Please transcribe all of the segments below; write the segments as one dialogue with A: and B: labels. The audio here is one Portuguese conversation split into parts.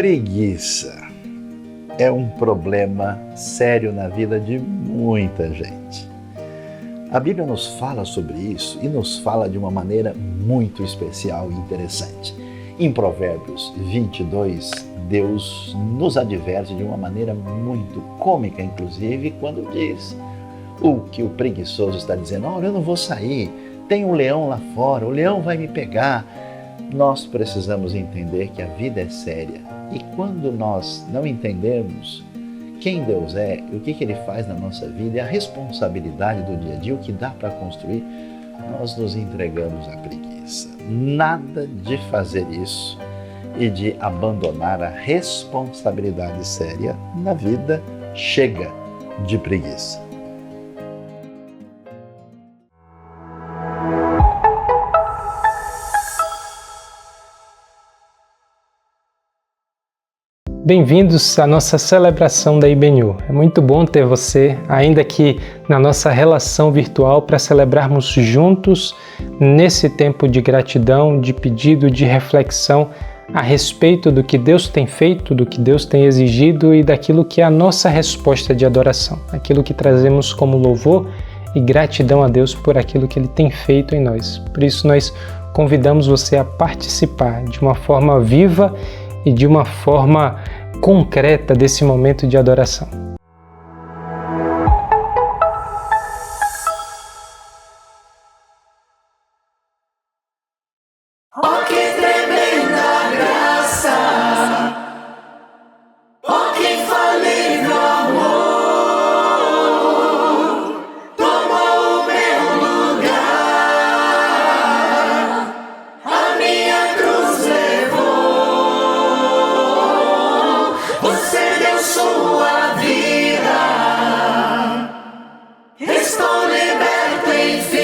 A: Preguiça é um problema sério na vida de muita gente. A Bíblia nos fala sobre isso e nos fala de uma maneira muito especial e interessante. Em Provérbios 22, Deus nos adverte de uma maneira muito cômica, inclusive, quando diz o que o preguiçoso está dizendo: olha, eu não vou sair, tem um leão lá fora, o leão vai me pegar. Nós precisamos entender que a vida é séria. E quando nós não entendemos quem Deus é, o que Ele faz na nossa vida e a responsabilidade do dia a dia, o que dá para construir, nós nos entregamos à preguiça. Nada de fazer isso e de abandonar a responsabilidade séria na vida chega de preguiça.
B: Bem-vindos à nossa celebração da IBNU. É muito bom ter você, ainda que na nossa relação virtual, para celebrarmos juntos nesse tempo de gratidão, de pedido, de reflexão a respeito do que Deus tem feito, do que Deus tem exigido e daquilo que é a nossa resposta de adoração, aquilo que trazemos como louvor e gratidão a Deus por aquilo que Ele tem feito em nós. Por isso nós convidamos você a participar de uma forma viva e de uma forma concreta desse momento de adoração.
C: Oh, que tremenda graça! Oh, que infalível amor! Tomou o meu lugar, a minha cruz levou. Você deu sua vida, estou liberto enfim.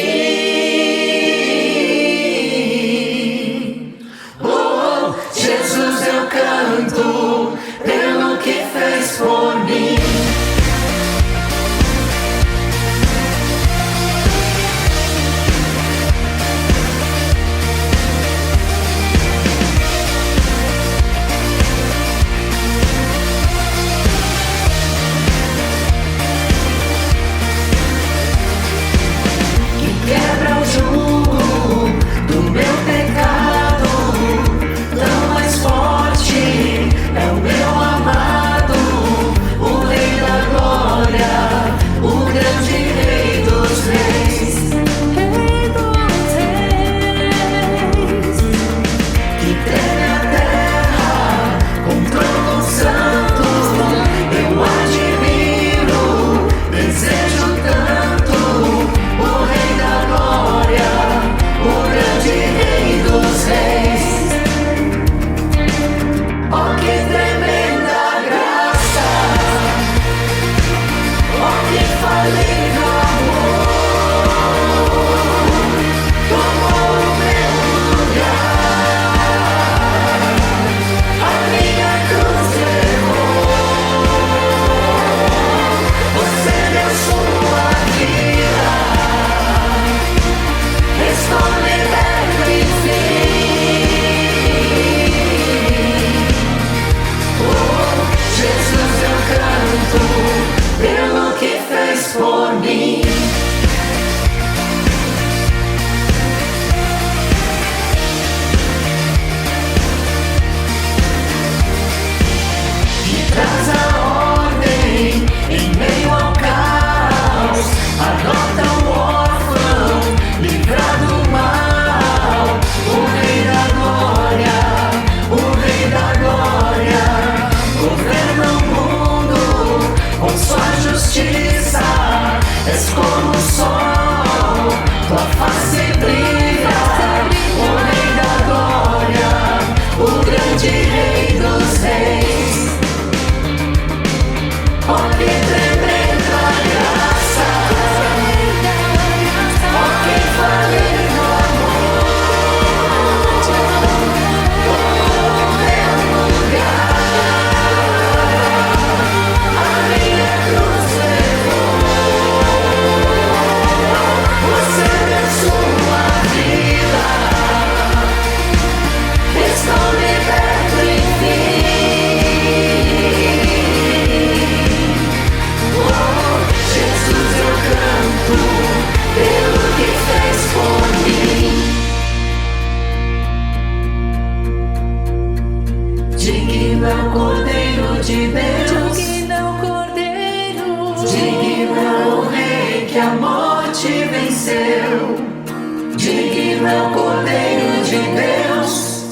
C: digno é o Cordeiro de Deus,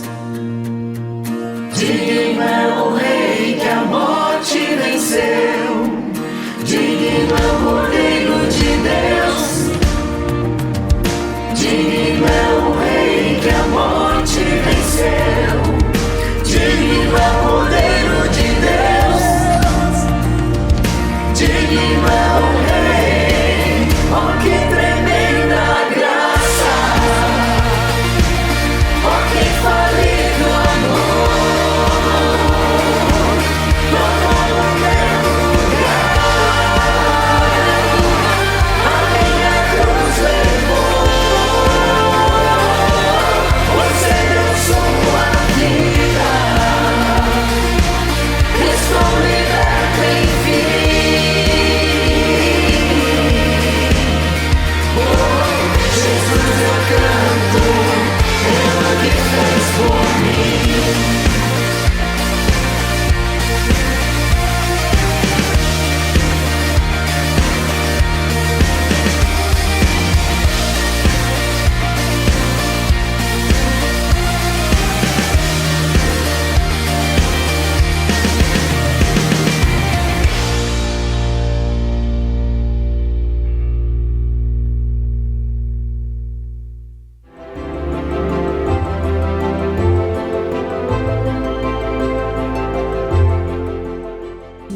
C: digno é o Rei que a morte venceu, digno é o Cordeiro de Deus, digno é o Rei que a morte venceu, digno é o Cordeiro de Deus, digno é o Rei. Oh, que tremenda graça, oh, que falido amor, tomou o meu lugar, a minha cruz levou, você deu sua vida, estou liberto enfim. Jesus, eu canto pelo que fez por mim.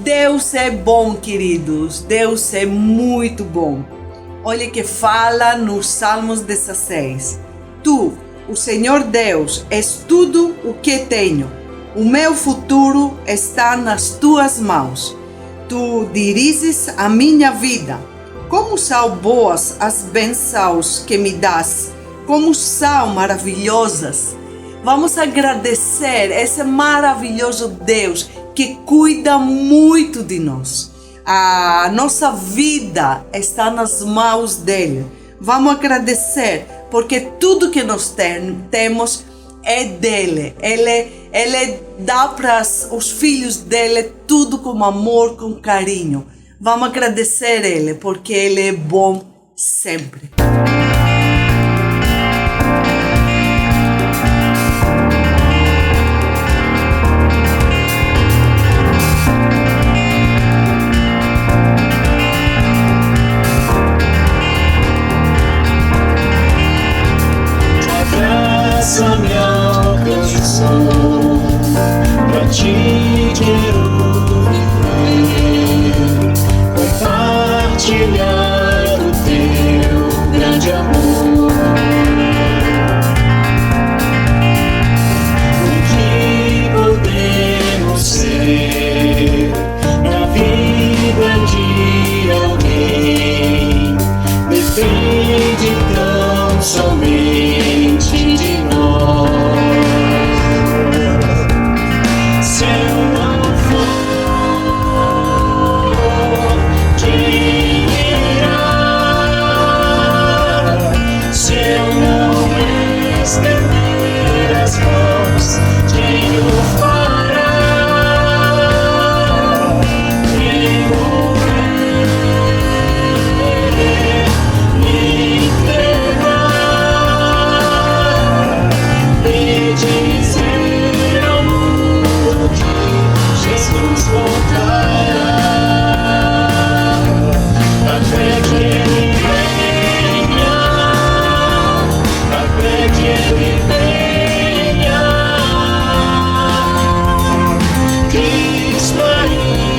D: Deus é bom, queridos. Deus é muito bom. Olha que fala nos Salmos 16. Tu, o Senhor Deus, és tudo o que tenho. O meu futuro está nas tuas mãos. Tu diriges a minha vida. Como são boas as bênçãos que me das. Como são maravilhosas. Vamos agradecer esse maravilhoso Deus que cuida muito de nós. A nossa vida está nas mãos dele. Vamos agradecer, porque tudo que nós temos é dele. Ele dá para os filhos dele tudo com amor, com carinho. Vamos agradecer ele, porque ele é bom sempre.
E: Graça me alcançou, pra ti quero viver, compartilhar o teu grande amor. O que podemos ser na vida de alguém depende tão somente de nós. Se eu não for, quem irá? Se eu não estender as mãos, quem o fará? Quem morrer, me entregar e dizer ao mundo que Jesus voltará, até que ele venha, até que ele venha. Cristo a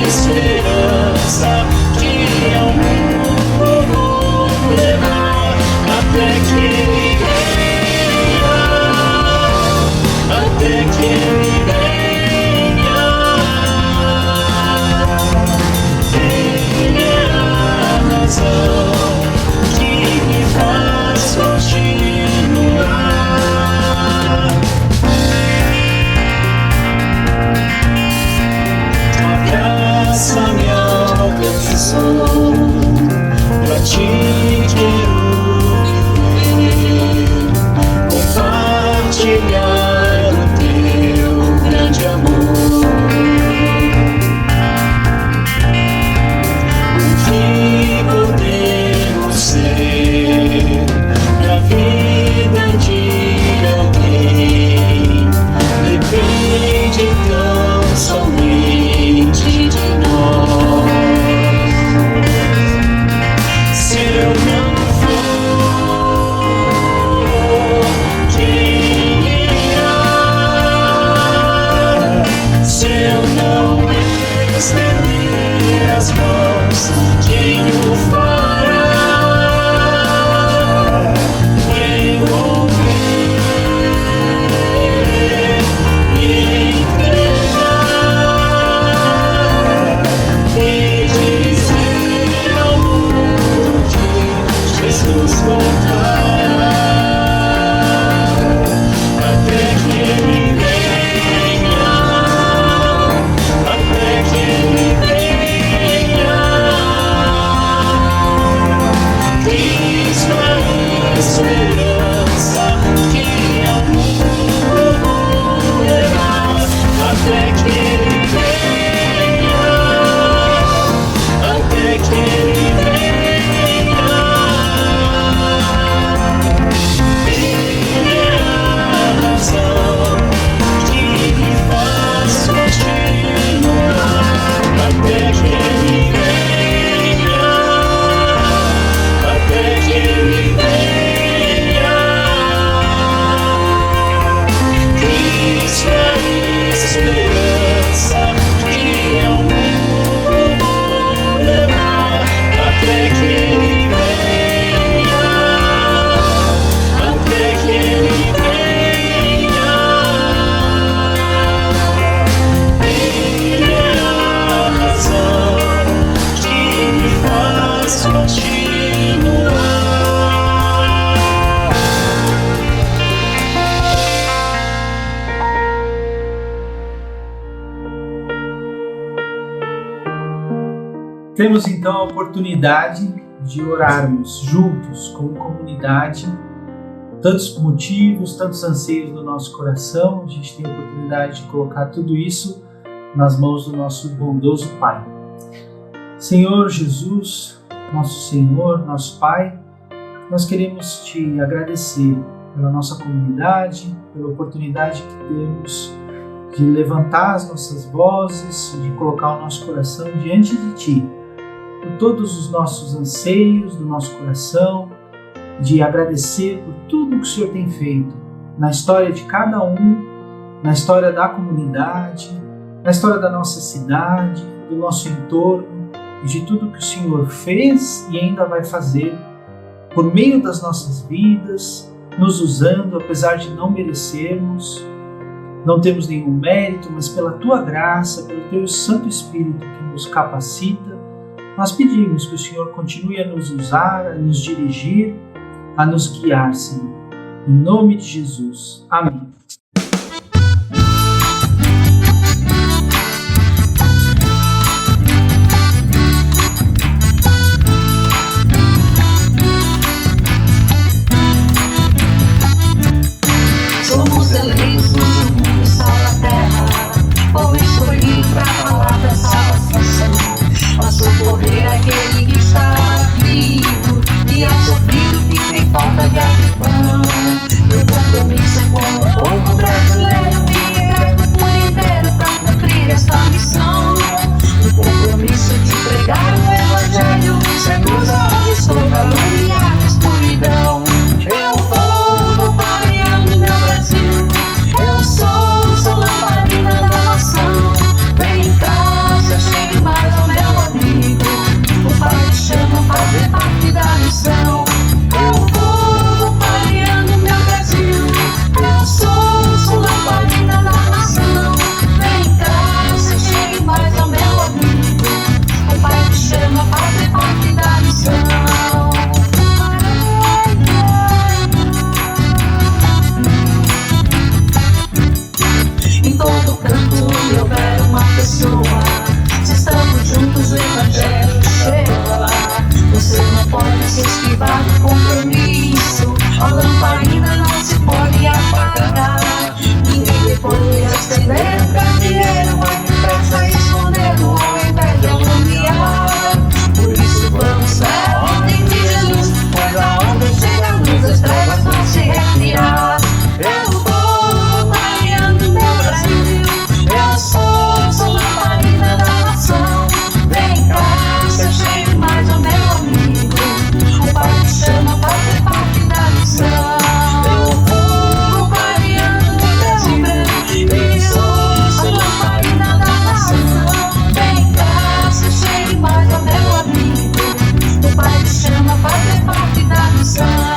E: esperança que ao mundo vou levar, até que ele venha, até que ele venha. Ele é a razão que me faz continuar. A graça me alcançou, pra ti quero viver,
F: Temos então a oportunidade de orarmos juntos, como comunidade, tantos motivos, tantos anseios do nosso coração. A gente tem a oportunidade de colocar tudo isso nas mãos do nosso bondoso Pai. Senhor Jesus, nosso Senhor, nosso Pai, nós queremos Te agradecer pela nossa comunidade, pela oportunidade que temos de levantar as nossas vozes, de colocar o nosso coração diante de Ti, por todos os nossos anseios do nosso coração, de agradecer por tudo que o Senhor tem feito na história de cada um, na história da comunidade, na história da nossa cidade, do nosso entorno, e de tudo que o Senhor fez e ainda vai fazer por meio das nossas vidas, nos usando apesar de não merecermos. Não temos nenhum mérito, mas pela Tua graça, pelo Teu Santo Espírito que nos capacita, nós pedimos que o Senhor continue a nos usar, a nos dirigir, a nos guiar, Senhor. Em nome de Jesus. Amém.
E: Somos eleitos do mundo, sal da terra, povo escolhido para falar da salvação, para socorrer aquele que está aflito e é sofrido, que tem falta de pão. Meu compromisso é com o povo brasileiro, migrado por inteiro para cumprir esta missão. O compromisso de pregar o evangelho, sermos a luz sobre a luz e a escuridão. Eu vou pareando meu Brasil, eu sou lamparina da nação. Vem cá, se achegue mais ao meu amigo, o Pai te chama a fazer parte da missão. Eu vou pareando meu Brasil, eu sou lamparina da nação. Vem cá, se achegue mais ao meu amigo, o Pai te chama a fazer parte da missão. Em todo canto onde houver uma pessoa, se estamos juntos o evangelho chega lá. Você não pode se esquivar do compromisso, a lamparina não se pode apagar. Ninguém pode acender o candeeiro, vai depressa escondendo ao invés de alumiar. Por isso vamos fé, ordem de Jesus, pois aonde chega a luz as trevas vão se retirar. Eu vou pareando meu Brasil, eu sou lamparina da nação. Vem cá, se achegue mais ao meu amigo, o Pai te chama a fazer parte da missão. Eu vou pareando meu Brasil, eu sou lamparina da nação. Vem cá, se achegue mais ao meu amigo, o Pai te chama a fazer parte da missão.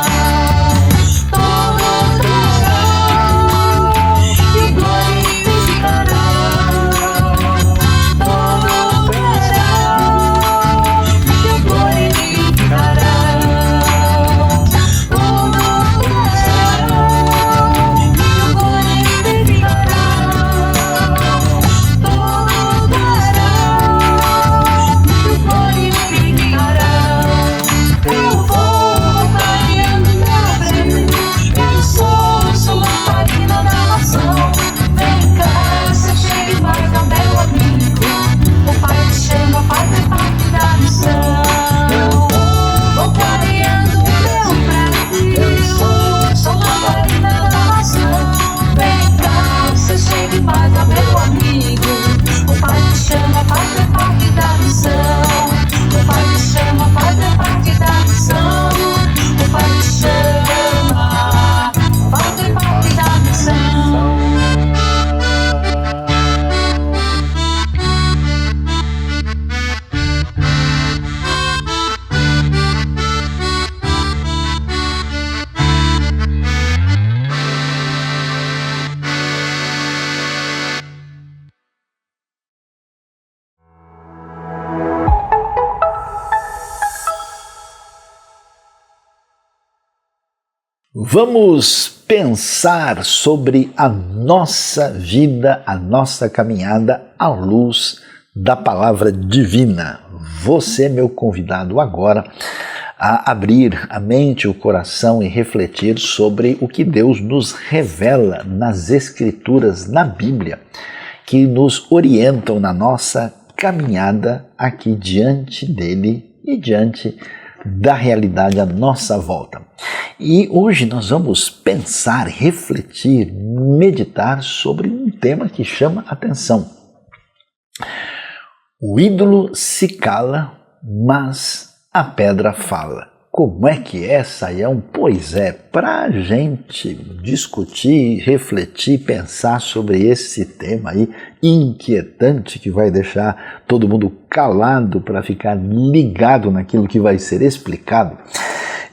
A: Vamos pensar sobre a nossa vida, a nossa caminhada à luz da palavra divina. Você é meu convidado agora a abrir a mente, o coração e refletir sobre o que Deus nos revela nas Escrituras, na Bíblia, que nos orientam na nossa caminhada aqui diante dele e diante da realidade à nossa volta. E hoje nós vamos pensar, refletir, meditar sobre um tema que chama atenção. O ídolo se cala, mas a pedra fala. Como é que é, Saião? Pois é, para a gente discutir, refletir, pensar sobre esse tema aí inquietante que vai deixar todo mundo calado para ficar ligado naquilo que vai ser explicado,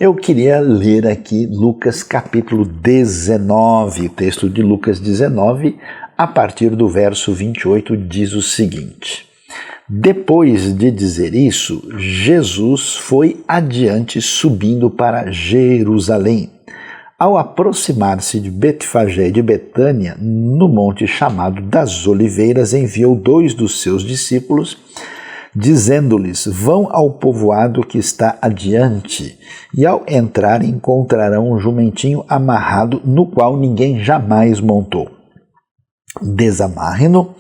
A: eu queria ler aqui Lucas capítulo 19, o texto de Lucas 19, a partir do verso 28, diz o seguinte: Depois de dizer isso, Jesus foi adiante subindo para Jerusalém. Ao aproximar-se de Betfagé e de Betânia, no monte chamado das Oliveiras, enviou 2 dos seus discípulos, dizendo-lhes: Vão ao povoado que está adiante, e ao entrar encontrarão um jumentinho amarrado, no qual ninguém jamais montou. Desamarrem-no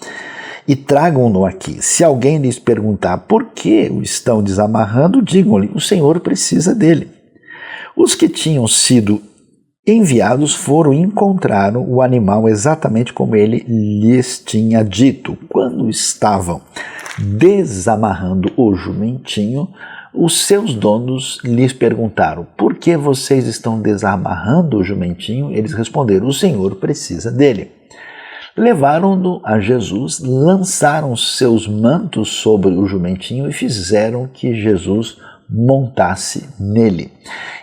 A: e tragam-no aqui. Se alguém lhes perguntar por que o estão desamarrando, digam-lhe: o Senhor precisa dele. Os que tinham sido enviados foram e encontraram o animal exatamente como ele lhes tinha dito. Quando estavam desamarrando o jumentinho, os seus donos lhes perguntaram: por que vocês estão desamarrando o jumentinho? Eles responderam: o Senhor precisa dele. Levaram-no a Jesus, lançaram seus mantos sobre o jumentinho e fizeram que Jesus montasse nele.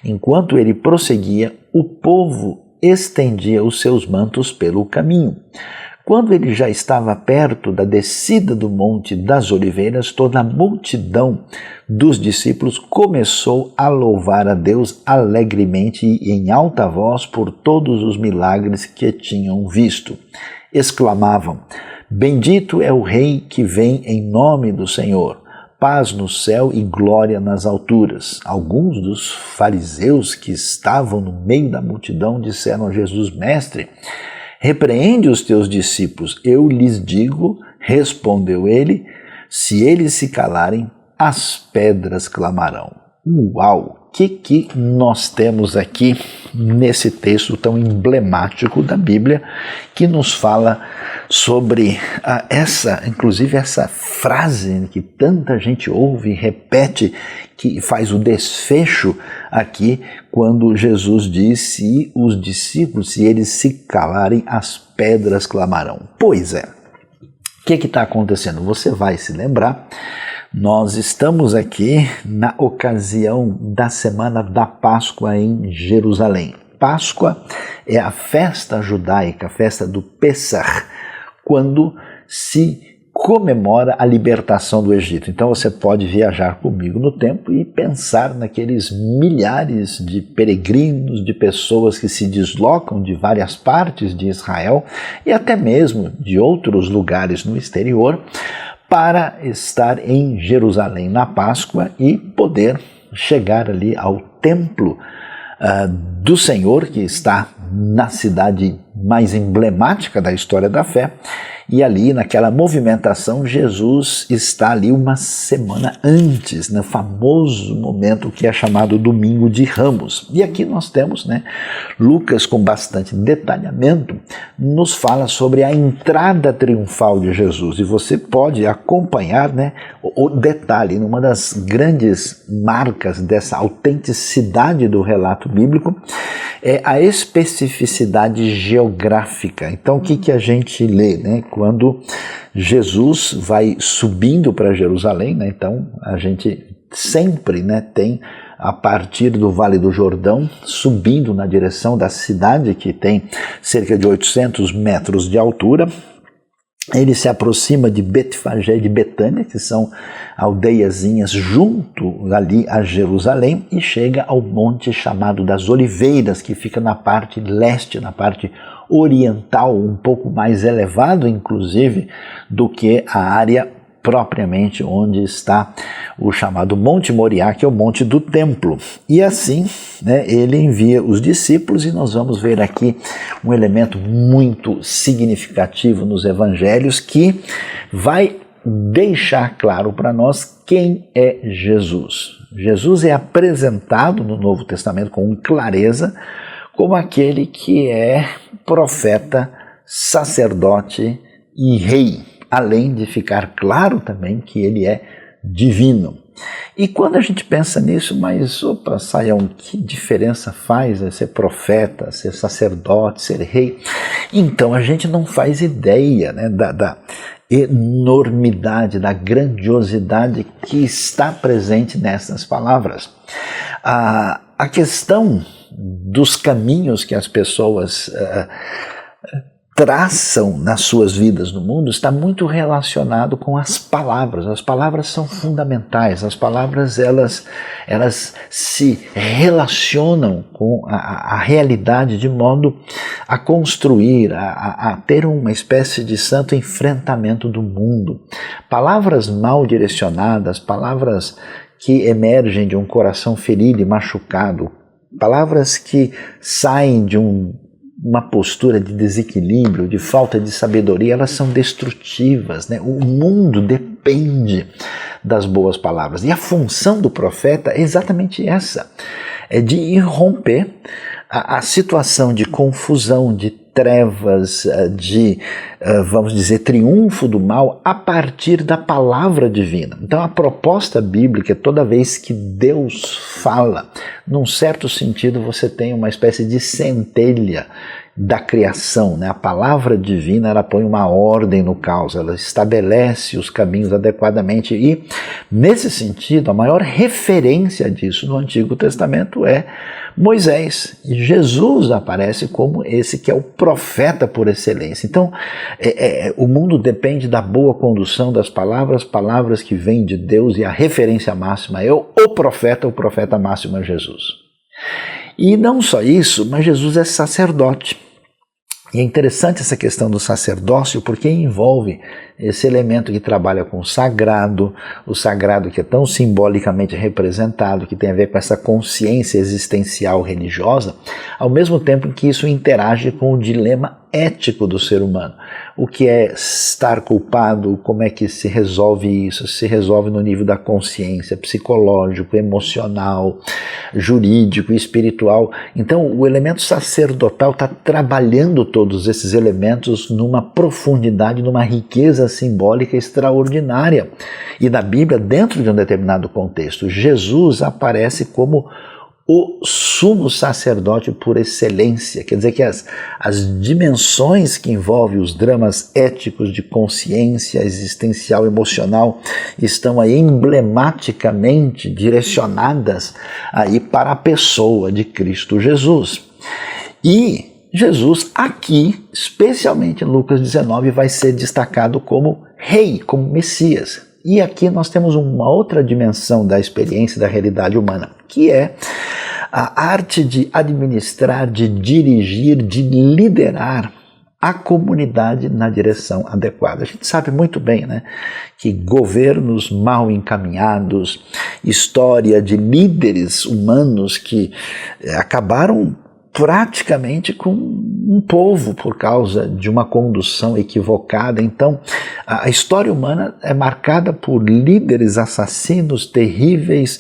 A: Enquanto ele prosseguia, o povo estendia os seus mantos pelo caminho. Quando ele já estava perto da descida do Monte das Oliveiras, toda a multidão dos discípulos começou a louvar a Deus alegremente e em alta voz por todos os milagres que tinham visto. Exclamavam: Bendito é o Rei que vem em nome do Senhor, paz no céu e glória nas alturas. Alguns dos fariseus que estavam no meio da multidão disseram a Jesus: Mestre, repreende os teus discípulos. Eu lhes digo, respondeu ele, se eles se calarem, as pedras clamarão. Uau! O que nós temos aqui nesse texto tão emblemático da Bíblia que nos fala sobre inclusive essa frase que tanta gente ouve e repete, que faz o desfecho aqui quando Jesus diz: se os discípulos, se eles se calarem, as pedras clamarão. Pois é, o que está acontecendo? Você vai se lembrar, nós estamos aqui na ocasião da semana da Páscoa em Jerusalém. Páscoa é a festa judaica, a festa do Pessach, quando se comemora a libertação do Egito. Então você pode viajar comigo no tempo e pensar naqueles milhares de peregrinos, de pessoas que se deslocam de várias partes de Israel e até mesmo de outros lugares no exterior para estar em Jerusalém na Páscoa e poder chegar ali ao templo do Senhor, que está na cidade mais emblemática da história da fé, e ali naquela movimentação Jesus está ali uma semana antes, no famoso momento que é chamado Domingo de Ramos. E aqui nós temos, Lucas, com bastante detalhamento, nos fala sobre a entrada triunfal de Jesus, e você pode acompanhar o detalhe, uma das grandes marcas dessa autenticidade do relato bíblico é a especificidade geográfica. Então o que a gente lê, quando Jesus vai subindo para Jerusalém, então a gente sempre tem a partir do Vale do Jordão, subindo na direção da cidade, que tem cerca de 800 metros de altura. Ele se aproxima de Betfagé e de Betânia, que são aldeiazinhas junto ali a Jerusalém, e chega ao monte chamado das Oliveiras, que fica na parte leste, na parte oriental, um pouco mais elevado, inclusive, do que a área propriamente onde está o chamado Monte Moriá, que é o Monte do Templo. E assim, ele envia os discípulos, e nós vamos ver aqui um elemento muito significativo nos evangelhos que vai deixar claro para nós quem é Jesus. Jesus é apresentado no Novo Testamento com clareza como aquele que é profeta, sacerdote e rei, além de ficar claro também que ele é divino. E quando a gente pensa nisso, mas Sayão, que diferença faz ser profeta, ser sacerdote, ser rei? Então a gente não faz ideia da enormidade, da grandiosidade que está presente nessas palavras. A questão dos caminhos que as pessoas traçam nas suas vidas no mundo está muito relacionado com as palavras. As palavras são fundamentais. As palavras elas se relacionam com a realidade de modo a construir, a ter uma espécie de santo enfrentamento do mundo. Palavras mal direcionadas, palavras que emergem de um coração ferido e machucado, palavras que saem de uma postura de desequilíbrio, de falta de sabedoria, elas são destrutivas, O mundo depende das boas palavras. E a função do profeta é exatamente essa, é de irromper a situação de confusão, de trevas, vamos dizer, triunfo do mal a partir da palavra divina. Então a proposta bíblica é toda vez que Deus fala, num certo sentido você tem uma espécie de centelha da criação, A palavra divina, ela põe uma ordem no caos, ela estabelece os caminhos adequadamente, e nesse sentido a maior referência disso no Antigo Testamento é Moisés, e Jesus aparece como esse que é o profeta por excelência. Então o mundo depende da boa condução das palavras que vêm de Deus, e a referência máxima é o profeta máximo é Jesus. E não só isso, mas Jesus é sacerdote. E é interessante essa questão do sacerdócio, porque envolve esse elemento que trabalha com o sagrado que é tão simbolicamente representado, que tem a ver com essa consciência existencial religiosa, ao mesmo tempo em que isso interage com o dilema ético do ser humano. O que é estar culpado, como é que se resolve isso? Se resolve no nível da consciência, psicológico, emocional, jurídico, espiritual. Então o elemento sacerdotal está trabalhando todos esses elementos numa profundidade, numa riqueza simbólica extraordinária. E na Bíblia, dentro de um determinado contexto, Jesus aparece como o sumo sacerdote por excelência. Quer dizer que as dimensões que envolvem os dramas éticos de consciência existencial, emocional, estão aí emblematicamente direcionadas aí para a pessoa de Cristo Jesus. E Jesus aqui, especialmente em Lucas 19, vai ser destacado como rei, como Messias. E aqui nós temos uma outra dimensão da experiência da realidade humana, que é a arte de administrar, de dirigir, de liderar a comunidade na direção adequada. A gente sabe muito bem, que governos mal encaminhados, história de líderes humanos que acabaram praticamente com um povo por causa de uma condução equivocada. Então, a história humana é marcada por líderes assassinos, terríveis,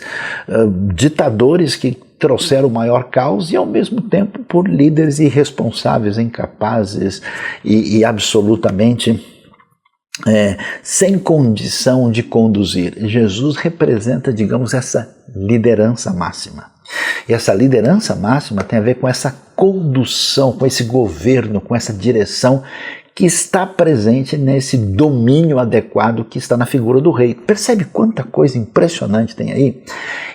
A: ditadores que trouxeram o maior caos, e ao mesmo tempo por líderes irresponsáveis, incapazes e absolutamente sem condição de conduzir. Jesus representa, digamos, essa liderança máxima. E essa liderança máxima tem a ver com essa condução, com esse governo, com essa direção que está presente nesse domínio adequado que está na figura do rei. Percebe quanta coisa impressionante tem aí?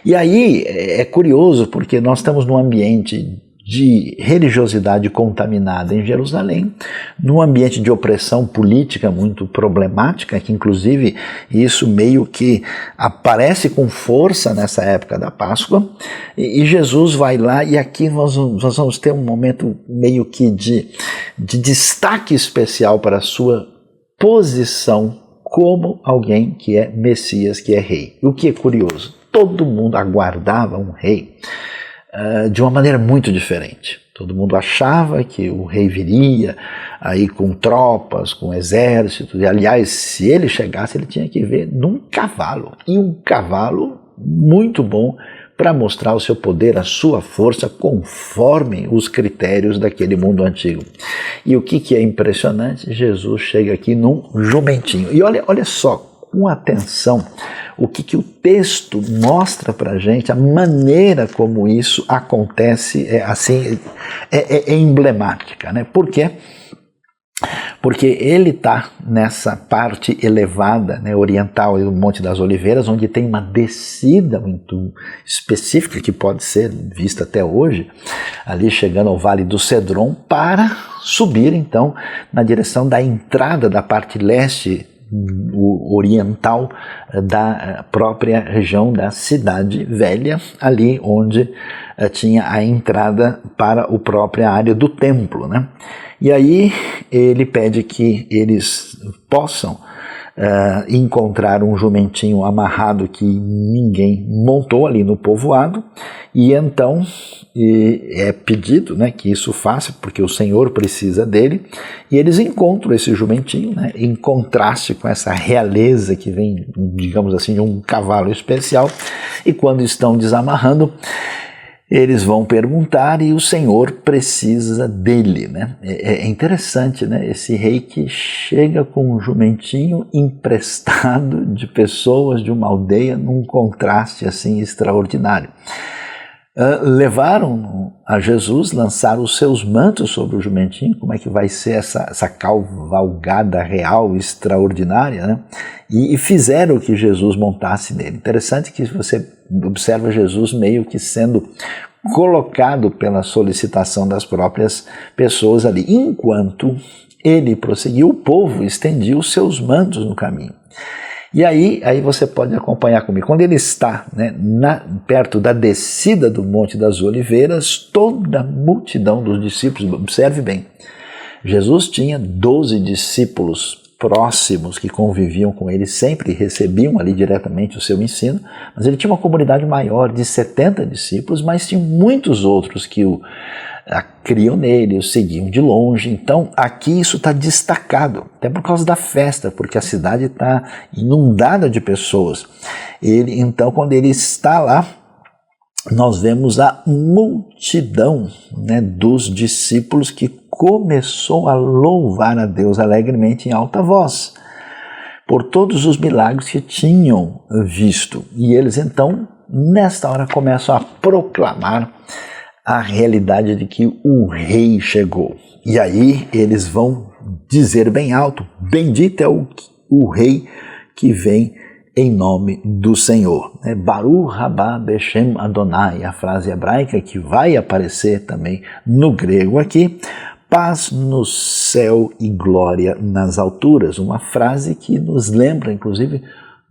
A: E aí é curioso, porque nós estamos num ambiente de religiosidade contaminada em Jerusalém, num ambiente de opressão política muito problemática, que inclusive isso meio que aparece com força nessa época da Páscoa, e Jesus vai lá, e aqui nós vamos ter um momento meio que de destaque especial para a sua posição como alguém que é Messias, que é rei. E o que é curioso, todo mundo aguardava um rei de uma maneira muito diferente. Todo mundo achava que o rei viria aí com tropas, com exércitos, e aliás, se ele chegasse, ele tinha que vir num cavalo, e um cavalo muito bom para mostrar o seu poder, a sua força, conforme os critérios daquele mundo antigo. E o que é impressionante? Jesus chega aqui num jumentinho. E olha só, com atenção, o que o texto mostra para a gente, a maneira como isso acontece, é emblemática, né? Por quê? Porque ele está nessa parte elevada, né, oriental do Monte das Oliveiras, onde tem uma descida muito específica, que pode ser vista até hoje, ali chegando ao Vale do Cedron, para subir então na direção da entrada da parte leste oriental da própria região da Cidade Velha, ali onde tinha a entrada para a própria área do templo, né? E aí ele pede que eles possam encontrar um jumentinho amarrado que ninguém montou ali no povoado, e então é pedido, né, que isso faça, porque o Senhor precisa dele, e eles encontram esse jumentinho, né, em contraste com essa realeza que vem, digamos assim, de um cavalo especial, e quando estão desamarrando, eles vão perguntar e o Senhor precisa dele, né? É interessante, né? Esse rei que chega com um jumentinho emprestado de pessoas de uma aldeia, num contraste assim extraordinário. Levaram a Jesus, lançaram os seus mantos sobre o jumentinho. Como é que vai ser essa cavalgada real extraordinária, né? E fizeram que Jesus montasse nele. Interessante que você observa Jesus meio que sendo colocado pela solicitação das próprias pessoas ali. Enquanto ele prosseguiu, o povo estendia os seus mantos no caminho. E aí você pode acompanhar comigo. Quando ele está, né, perto da descida do Monte das Oliveiras, toda a multidão dos discípulos, observe bem, Jesus tinha 12 discípulos próximos que conviviam com ele, sempre recebiam ali diretamente o seu ensino, mas ele tinha uma comunidade maior de 70 discípulos, mas tinha muitos outros que criam nele, o seguiam de longe. Então aqui isso está destacado, até por causa da festa, porque a cidade está inundada de pessoas. Então quando ele está lá, nós vemos a multidão, né, dos discípulos que começou a louvar a Deus alegremente em alta voz por todos os milagres que tinham visto. E eles então, nesta hora, começam a proclamar a realidade de que o rei chegou. E aí eles vão dizer bem alto: bendito é o rei que vem em nome do Senhor. Baruch haba beshem Adonai, a frase hebraica que vai aparecer também no grego aqui, paz no céu e glória nas alturas. Uma frase que nos lembra, inclusive,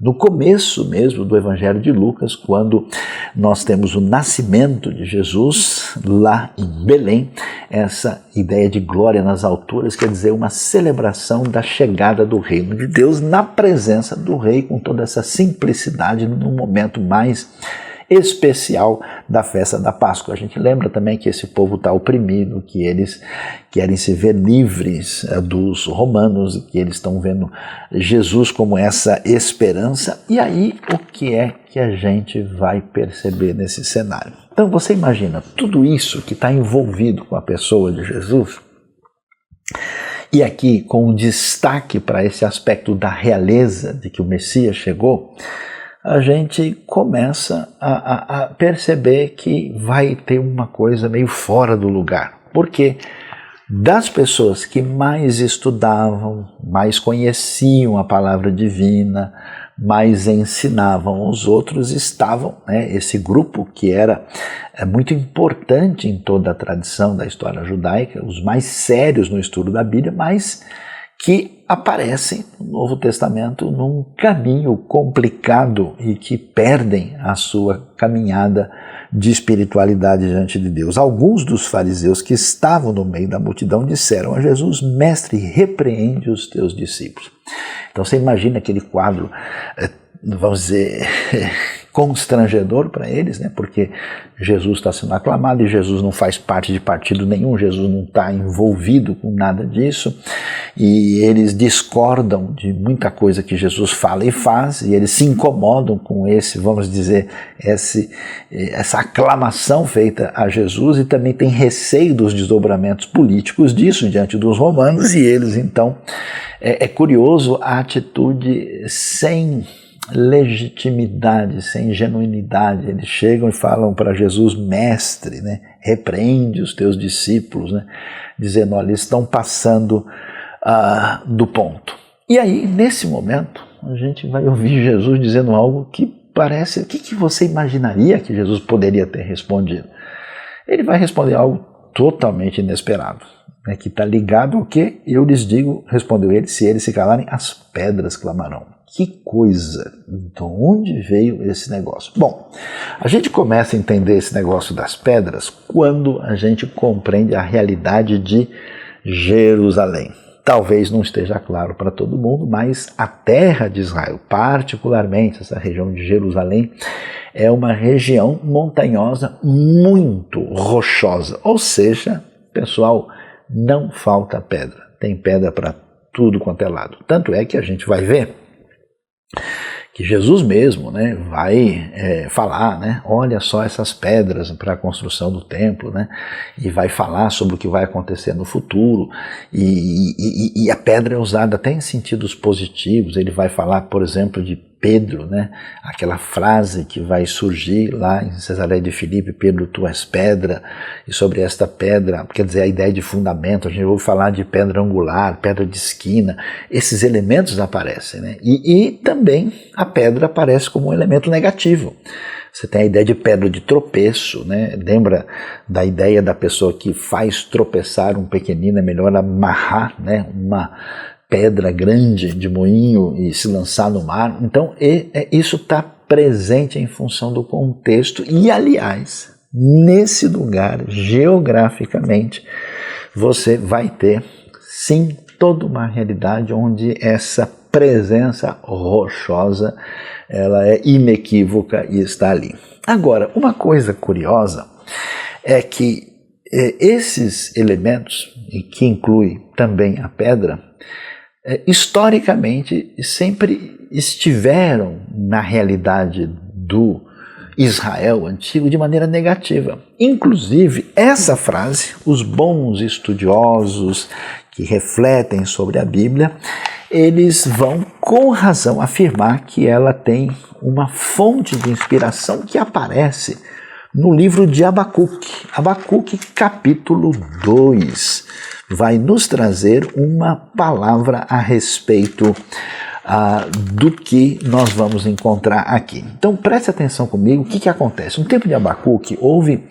A: no começo mesmo do Evangelho de Lucas, quando nós temos o nascimento de Jesus lá em Belém. Essa ideia de glória nas alturas quer dizer uma celebração da chegada do reino de Deus na presença do rei, com toda essa simplicidade no momento mais especial da festa da Páscoa. A gente lembra também que esse povo está oprimido, que eles querem se ver livres dos romanos, e que eles estão vendo Jesus como essa esperança. E aí, o que é que a gente vai perceber nesse cenário? Então você imagina tudo isso que está envolvido com a pessoa de Jesus, e aqui com um destaque para esse aspecto da realeza de que o Messias chegou, a gente começa a perceber que vai ter uma coisa meio fora do lugar. Porque das pessoas que mais estudavam, mais conheciam a palavra divina, mais ensinavam os outros, estavam, né, esse grupo que era muito importante em toda a tradição da história judaica, os mais sérios no estudo da Bíblia, mas que aparecem no Novo Testamento num caminho complicado e que perdem a sua caminhada de espiritualidade diante de Deus. Alguns dos fariseus que estavam no meio da multidão disseram a Jesus: Mestre, repreende os teus discípulos. Então você imagina aquele quadro, vamos dizer, constrangedor para eles, né? Porque Jesus está sendo aclamado e Jesus não faz parte de partido nenhum, Jesus não está envolvido com nada disso, e eles discordam de muita coisa que Jesus fala e faz, e eles se incomodam com esse, vamos dizer, essa aclamação feita a Jesus, e também tem receio dos desdobramentos políticos disso diante dos romanos, e eles então, é curioso a atitude sem legitimidade, sem genuinidade. Eles chegam e falam para Jesus: Mestre, né? Repreende os teus discípulos, né? Dizendo: olha, eles estão passando do ponto. E aí, nesse momento, a gente vai ouvir Jesus dizendo algo que parece... O que você imaginaria que Jesus poderia ter respondido? Ele vai responder algo totalmente inesperado, né? Que está ligado ao que eu lhes digo, respondeu ele: se eles se calarem, as pedras clamarão. Que coisa! De onde veio esse negócio? Bom, a gente começa a entender esse negócio das pedras quando a gente compreende a realidade de Jerusalém. Talvez não esteja claro para todo mundo, mas a terra de Israel, particularmente essa região de Jerusalém, é uma região montanhosa muito rochosa. Ou seja, pessoal, não falta pedra. Tem pedra para tudo quanto é lado. Tanto é que a gente vai ver que Jesus mesmo, né, vai falar, né, olha só essas pedras para a construção do templo, né, e vai falar sobre o que vai acontecer no futuro, e a pedra é usada até em sentidos positivos. Ele vai falar, por exemplo, de Pedro, né, aquela frase que vai surgir lá em Cesareia de Filipe: Pedro, tu és pedra, e sobre esta pedra, quer dizer, a ideia de fundamento. A gente ouve falar de pedra angular, pedra de esquina, esses elementos aparecem, né, e também a pedra aparece como um elemento negativo. Você tem a ideia de pedra de tropeço, né? Lembra da ideia da pessoa que faz tropeçar um pequenino, é melhor amarrar, né, uma pedra grande de moinho e se lançar no mar. Então isso está presente em função do contexto, e aliás, nesse lugar, geograficamente, você vai ter sim toda uma realidade onde essa presença rochosa ela é inequívoca e está ali. Agora, uma coisa curiosa é que esses elementos, e que inclui também a pedra, historicamente sempre estiveram na realidade do Israel antigo de maneira negativa. Inclusive, essa frase, os bons estudiosos que refletem sobre a Bíblia, eles vão com razão afirmar que ela tem uma fonte de inspiração que aparece no livro de Abacuque. Abacuque, capítulo 2, vai nos trazer uma palavra a respeito do que nós vamos encontrar aqui. Então preste atenção comigo, o que acontece? No tempo de Abacuque houve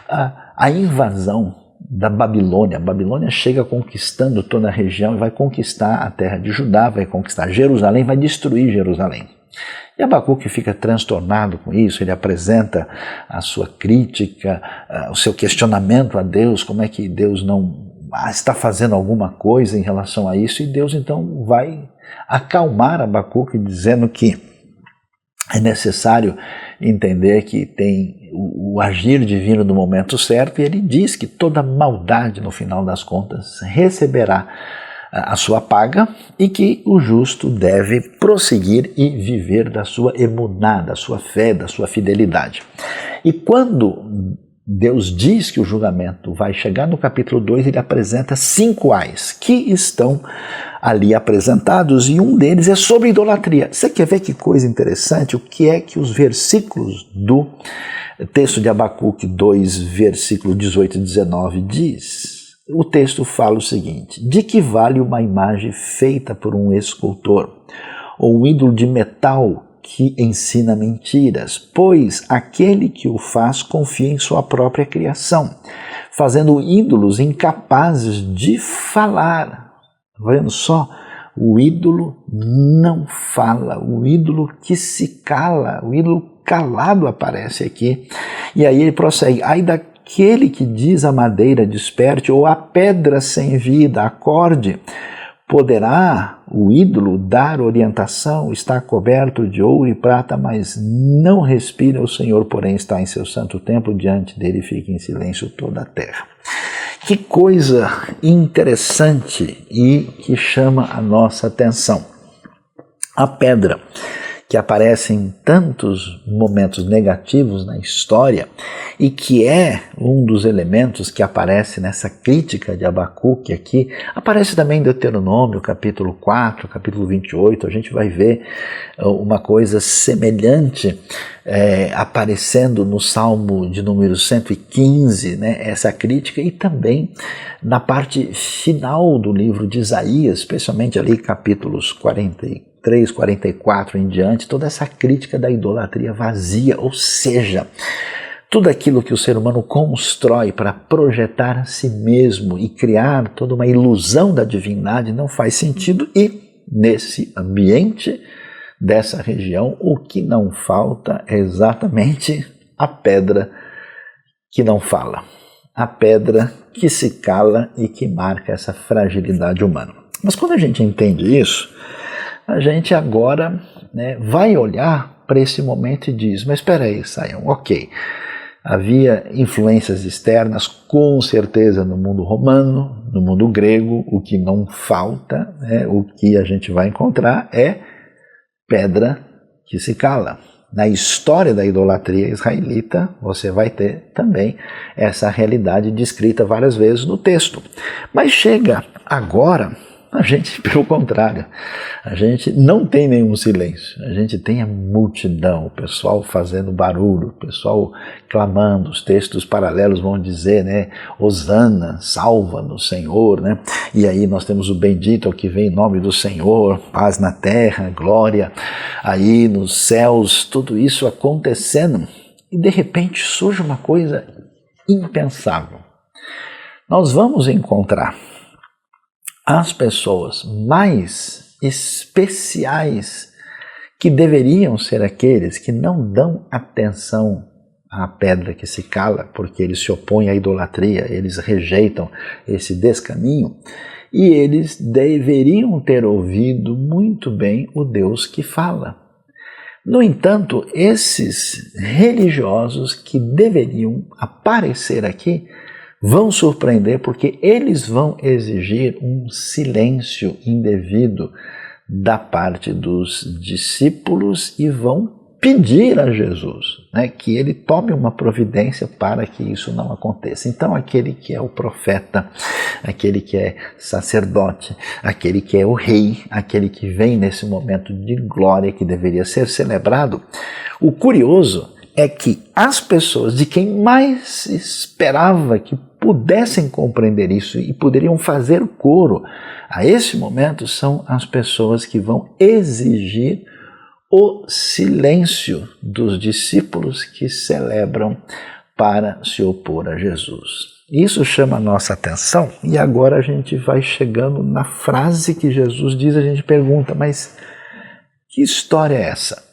A: a invasão da Babilônia. A Babilônia chega conquistando toda a região e vai conquistar a terra de Judá, vai conquistar Jerusalém, vai destruir Jerusalém. E Abacuque fica transtornado com isso, ele apresenta a sua crítica, o seu questionamento a Deus, como é que Deus não está fazendo alguma coisa em relação a isso, e Deus então vai acalmar Abacuque dizendo que é necessário entender que tem o agir divino no momento certo, e ele diz que toda maldade, no final das contas, receberá a sua paga, e que o justo deve prosseguir e viver da sua emuná, da sua fé, da sua fidelidade. E quando Deus diz que o julgamento vai chegar, no capítulo 2 ele apresenta 5 ais que estão ali apresentados, e um deles é sobre idolatria. Você quer ver que coisa interessante? O que é que os versículos do texto de Abacuque 2, versículo 18 e 19 diz? O texto fala o seguinte: de que vale uma imagem feita por um escultor, ou um ídolo de metal que ensina mentiras? Pois aquele que o faz confia em sua própria criação, fazendo ídolos incapazes de falar. Vendo só, o ídolo não fala, o ídolo que se cala, o ídolo calado aparece aqui. E aí ele prossegue: ai daquele que diz a madeira desperte, ou a pedra sem vida acorde. Poderá o ídolo dar orientação? Está coberto de ouro e prata, mas não respira. O Senhor, porém, está em seu santo templo, diante dele fica em silêncio toda a terra. Que coisa interessante e que chama a nossa atenção. A pedra, que aparece em tantos momentos negativos na história e que é um dos elementos que aparece nessa crítica de Abacuque aqui, aparece também em Deuteronômio, capítulo 4, capítulo 28, a gente vai ver uma coisa semelhante aparecendo no Salmo de número 115, né, essa crítica, e também na parte final do livro de Isaías, especialmente ali capítulos 43, 44 em diante, toda essa crítica da idolatria vazia, ou seja, tudo aquilo que o ser humano constrói para projetar a si mesmo e criar toda uma ilusão da divindade não faz sentido, e nesse ambiente dessa região o que não falta é exatamente a pedra que não fala, a pedra que se cala e que marca essa fragilidade humana. Mas quando a gente entende isso, a gente agora, né, vai olhar para esse momento e diz: mas espera aí, Sayão, ok, havia influências externas, com certeza, no mundo romano, no mundo grego, o que não falta, né, o que a gente vai encontrar é pedra que se cala. Na história da idolatria israelita, você vai ter também essa realidade descrita várias vezes no texto. Mas chega agora, a gente, pelo contrário, a gente não tem nenhum silêncio, a gente tem a multidão, o pessoal fazendo barulho, o pessoal clamando. Os textos paralelos vão dizer, né, Hosana, salva-nos, Senhor, né? E aí nós temos o bendito ao que vem em nome do Senhor, paz na terra, glória aí nos céus, tudo isso acontecendo, e de repente surge uma coisa impensável. Nós vamos encontrar as pessoas mais especiais, que deveriam ser aqueles que não dão atenção à pedra que se cala, porque eles se opõem à idolatria, eles rejeitam esse descaminho, e eles deveriam ter ouvido muito bem o Deus que fala. No entanto, esses religiosos que deveriam aparecer aqui vão surpreender, porque eles vão exigir um silêncio indevido da parte dos discípulos e vão pedir a Jesus, né, que ele tome uma providência para que isso não aconteça. Então aquele que é o profeta, aquele que é sacerdote, aquele que é o rei, aquele que vem nesse momento de glória que deveria ser celebrado, o curioso é que as pessoas de quem mais esperava que pudessem compreender isso e poderiam fazer coro a esse momento são as pessoas que vão exigir o silêncio dos discípulos que celebram para se opor a Jesus. Isso chama a nossa atenção, e agora a gente vai chegando na frase que Jesus diz. A gente pergunta: mas que história é essa?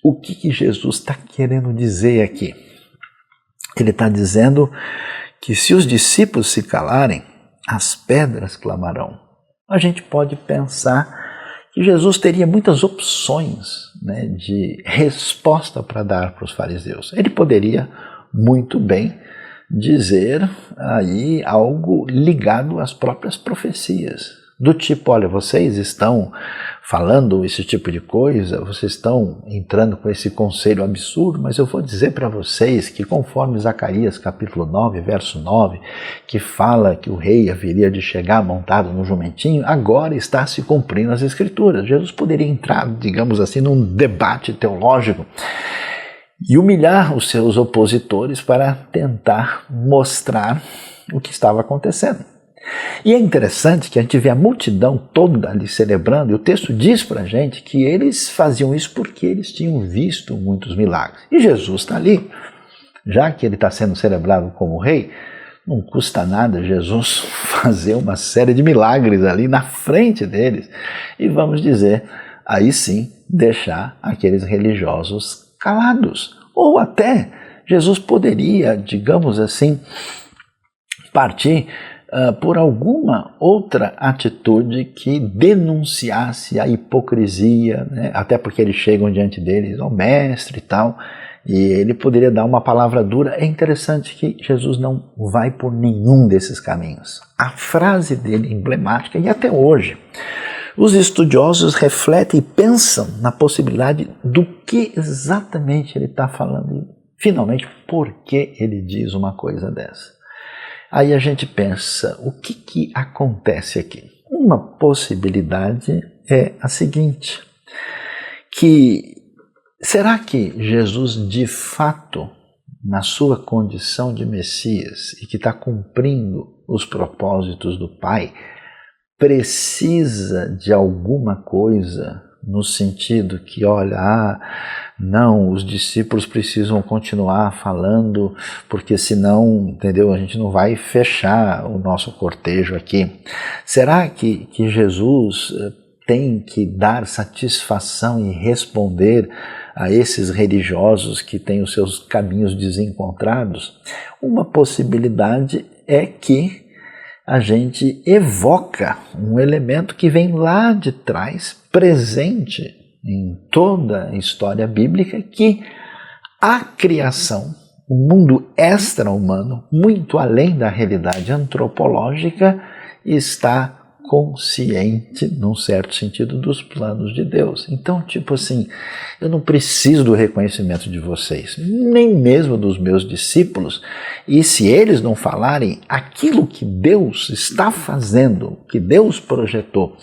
A: O que Jesus está querendo dizer aqui? Ele está dizendo que se os discípulos se calarem, as pedras clamarão. A gente pode pensar que Jesus teria muitas opções, né, de resposta para dar para os fariseus. Ele poderia muito bem dizer aí algo ligado às próprias profecias, do tipo: olha, vocês estão falando esse tipo de coisa, vocês estão entrando com esse conselho absurdo, mas eu vou dizer para vocês que, conforme Zacarias capítulo 9, verso 9, que fala que o rei haveria de chegar montado no jumentinho, agora está se cumprindo as escrituras. Jesus poderia entrar, digamos assim, num debate teológico e humilhar os seus opositores para tentar mostrar o que estava acontecendo. E é interessante que a gente vê a multidão toda ali celebrando, e o texto diz para a gente que eles faziam isso porque eles tinham visto muitos milagres. E Jesus está ali, já que ele está sendo celebrado como rei, Não custa nada Jesus fazer uma série de milagres ali na frente deles e, vamos dizer, aí sim deixar aqueles religiosos calados. Ou até Jesus poderia, digamos assim, partir por alguma outra atitude que denunciasse a hipocrisia, né? Até porque eles chegam diante deles, ó mestre e tal, e ele poderia dar uma palavra dura. É interessante que Jesus não vai por nenhum desses caminhos. A frase dele emblemática, e até hoje, os estudiosos refletem e pensam na possibilidade do que exatamente ele está falando e, finalmente, por que ele diz uma coisa dessa. Aí a gente pensa, o que acontece aqui? Uma possibilidade é a seguinte, que será que Jesus de fato, na sua condição de Messias e que está cumprindo os propósitos do Pai, precisa de alguma coisa no sentido que, olha, não, os discípulos precisam continuar falando, porque senão, entendeu, a gente não vai fechar o nosso cortejo aqui. Será que Jesus tem que dar satisfação e responder a esses religiosos que têm os seus caminhos desencontrados? Uma possibilidade é que a gente evoca um elemento que vem lá de trás, presente em toda a história bíblica, que a criação, o mundo extra-humano, muito além da realidade antropológica, está consciente, num certo sentido, dos planos de Deus. Então, tipo assim, eu não preciso do reconhecimento de vocês, nem mesmo dos meus discípulos, e se eles não falarem aquilo que Deus está fazendo, o que Deus projetou,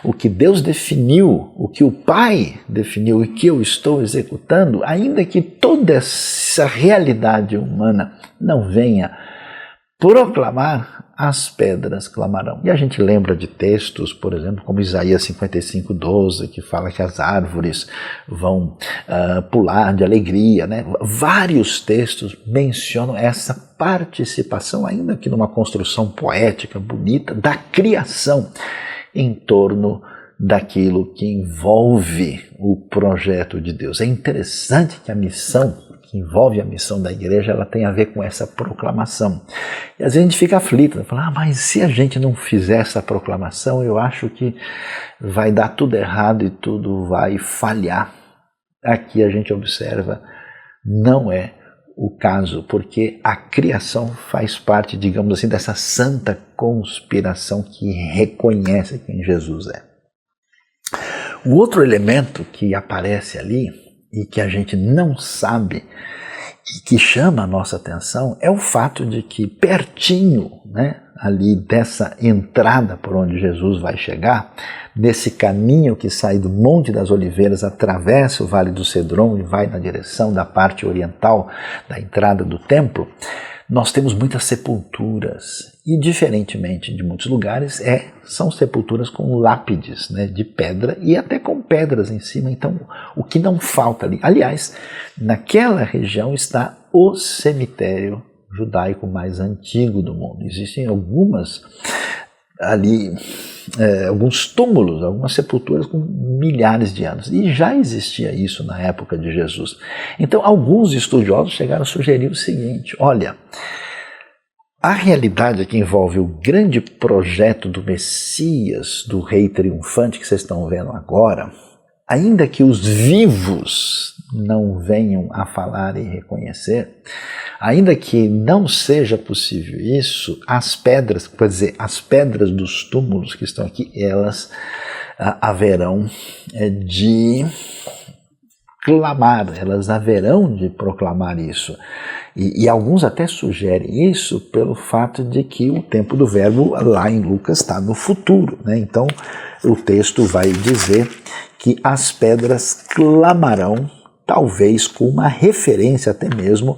A: o que Deus definiu, o que o Pai definiu e que eu estou executando, ainda que toda essa realidade humana não venha proclamar, as pedras clamarão. E a gente lembra de textos, por exemplo, como Isaías 55:12, que fala que as árvores vão pular de alegria, né? Vários textos mencionam essa participação, ainda que numa construção poética, bonita, da criação em torno daquilo que envolve o projeto de Deus. É interessante que a missão que envolve a missão da igreja, ela tem a ver com essa proclamação. E às vezes a gente fica aflito, fala, mas se a gente não fizer essa proclamação, eu acho que vai dar tudo errado e tudo vai falhar. Aqui a gente observa, não é o caso, porque a criação faz parte, digamos assim, dessa santa conspiração que reconhece quem Jesus é. O outro elemento que aparece ali, e que a gente não sabe e que chama a nossa atenção, é o fato de que pertinho, né, ali dessa entrada por onde Jesus vai chegar, nesse caminho que sai do Monte das Oliveiras, atravessa o Vale do Cedron e vai na direção da parte oriental da entrada do templo, nós temos muitas sepulturas e, diferentemente de muitos lugares, são sepulturas com lápides, né, de pedra e até com pedras em cima. Então, o que não falta ali? Aliás, naquela região está o cemitério judaico mais antigo do mundo. Existem algumas ali, alguns túmulos, algumas sepulturas com milhares de anos. E já existia isso na época de Jesus. Então, alguns estudiosos chegaram a sugerir o seguinte, olha, a realidade que envolve o grande projeto do Messias, do rei triunfante que vocês estão vendo agora, ainda que os vivos não venham a falar e reconhecer, ainda que não seja possível isso, as pedras, quer dizer, as pedras dos túmulos que estão aqui, elas haverão de clamar, elas haverão de proclamar isso. E alguns até sugerem isso pelo fato de que o tempo do verbo lá em Lucas está no futuro, né? Então o texto vai dizer que as pedras clamarão, talvez com uma referência até mesmo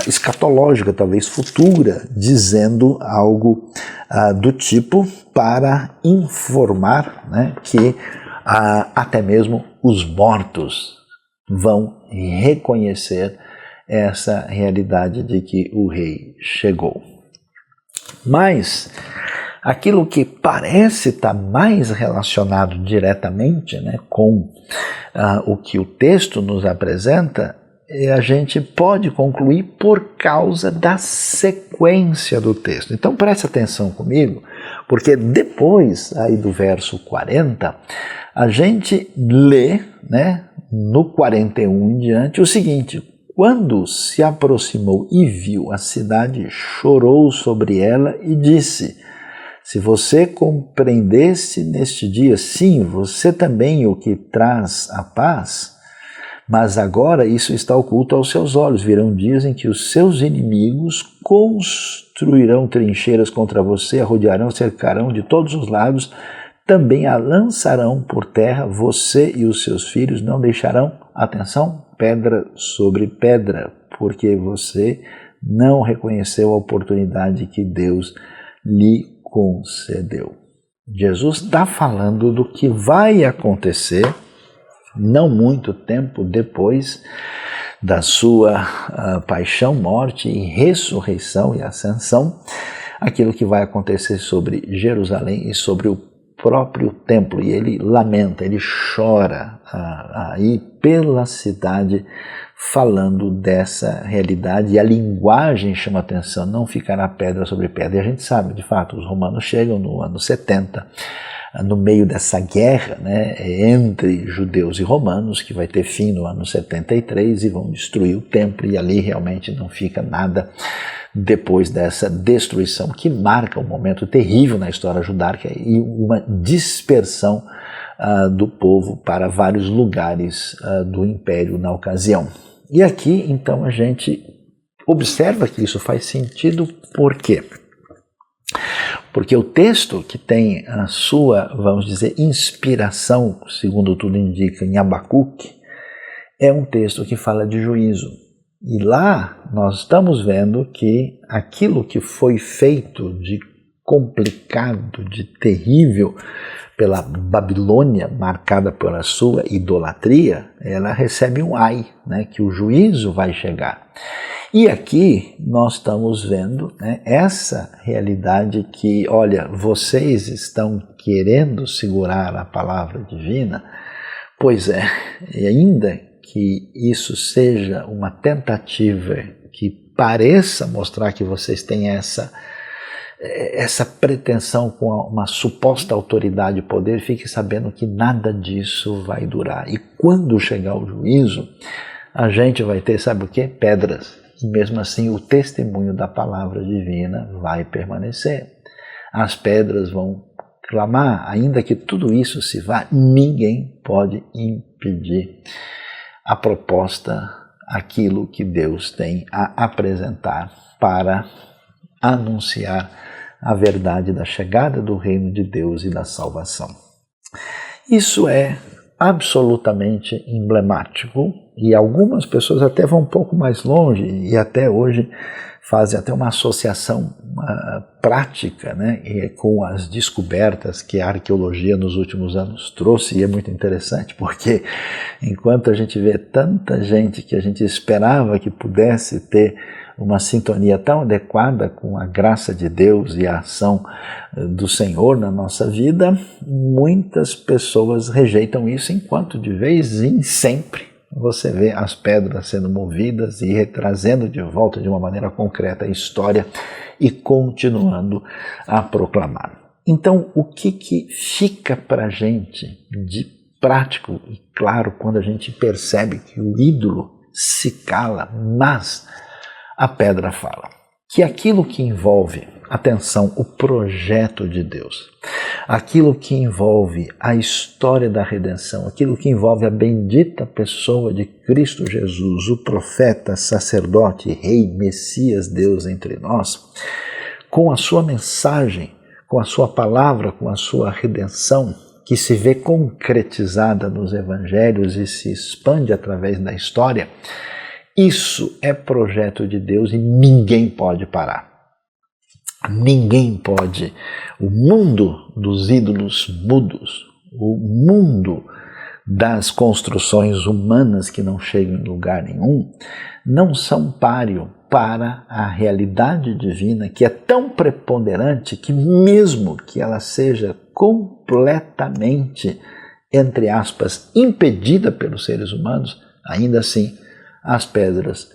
A: escatológica, talvez futura, dizendo algo do tipo para informar, né, que até mesmo os mortos vão reconhecer essa realidade de que o rei chegou. Mas aquilo que parece estar mais relacionado diretamente, né, com o que o texto nos apresenta, a gente pode concluir por causa da sequência do texto. Então preste atenção comigo, porque depois aí do verso 40, a gente lê, né, no 41 em diante o seguinte: quando se aproximou e viu a cidade, chorou sobre ela e disse: se você compreendesse neste dia, sim, você também o que traz a paz, mas agora isso está oculto aos seus olhos. Virão dias em que os seus inimigos construirão trincheiras contra você, a rodearão, cercarão de todos os lados, também a lançarão por terra, você e os seus filhos não deixarão, atenção, pedra sobre pedra, porque você não reconheceu a oportunidade que Deus lhe concedeu. Jesus está falando do que vai acontecer não muito tempo depois da sua paixão, morte e ressurreição e ascensão, aquilo que vai acontecer sobre Jerusalém e sobre o próprio templo. E ele lamenta, ele chora aí pela cidade, falando dessa realidade, e a linguagem chama atenção: não ficará pedra sobre pedra. E a gente sabe, de fato, os romanos chegam no ano 70, no meio dessa guerra, né, entre judeus e romanos, que vai ter fim no ano 73, e vão destruir o templo, e ali realmente não fica nada depois dessa destruição, que marca um momento terrível na história judaica e uma dispersão do povo para vários lugares do império na ocasião. E aqui, então, a gente observa que isso faz sentido. Por quê? Porque o texto que tem a sua, vamos dizer, inspiração, segundo tudo indica, em Abacuque, é um texto que fala de juízo. E lá nós estamos vendo que aquilo que foi feito de complicado, de terrível pela Babilônia, marcada pela sua idolatria, ela recebe um ai, né, que o juízo vai chegar. E aqui nós estamos vendo, né, essa realidade que, olha, vocês estão querendo segurar a palavra divina. Pois é, e ainda que isso seja uma tentativa que pareça mostrar que vocês têm essa pretensão com uma suposta autoridade e poder, fique sabendo que nada disso vai durar. E quando chegar o juízo, a gente vai ter, sabe o quê? Pedras. E mesmo assim o testemunho da palavra divina vai permanecer. As pedras vão clamar, ainda que tudo isso se vá, ninguém pode impedir a proposta, aquilo que Deus tem a apresentar para anunciar a verdade da chegada do reino de Deus e da salvação. Isso é absolutamente emblemático, e algumas pessoas até vão um pouco mais longe e até hoje fazem até uma associação prática, né, com as descobertas que a arqueologia nos últimos anos trouxe. E é muito interessante, porque enquanto a gente vê tanta gente que a gente esperava que pudesse ter uma sintonia tão adequada com a graça de Deus e a ação do Senhor na nossa vida, muitas pessoas rejeitam isso, enquanto de vez em sempre você vê as pedras sendo movidas e retrazendo de volta de uma maneira concreta a história e continuando a proclamar. Então, o que fica para a gente de prático e claro quando a gente percebe que o ídolo se cala, mas a pedra fala? Que aquilo que envolve, atenção, o projeto de Deus, aquilo que envolve a história da redenção, aquilo que envolve a bendita pessoa de Cristo Jesus, o profeta, sacerdote, rei, Messias, Deus entre nós, com a sua mensagem, com a sua palavra, com a sua redenção, que se vê concretizada nos evangelhos e se expande através da história, isso é projeto de Deus e ninguém pode parar. Ninguém pode. O mundo dos ídolos mudos, o mundo das construções humanas que não chegam em lugar nenhum, não são páreo para a realidade divina, que é tão preponderante que mesmo que ela seja completamente, entre aspas, impedida pelos seres humanos, ainda assim as pedras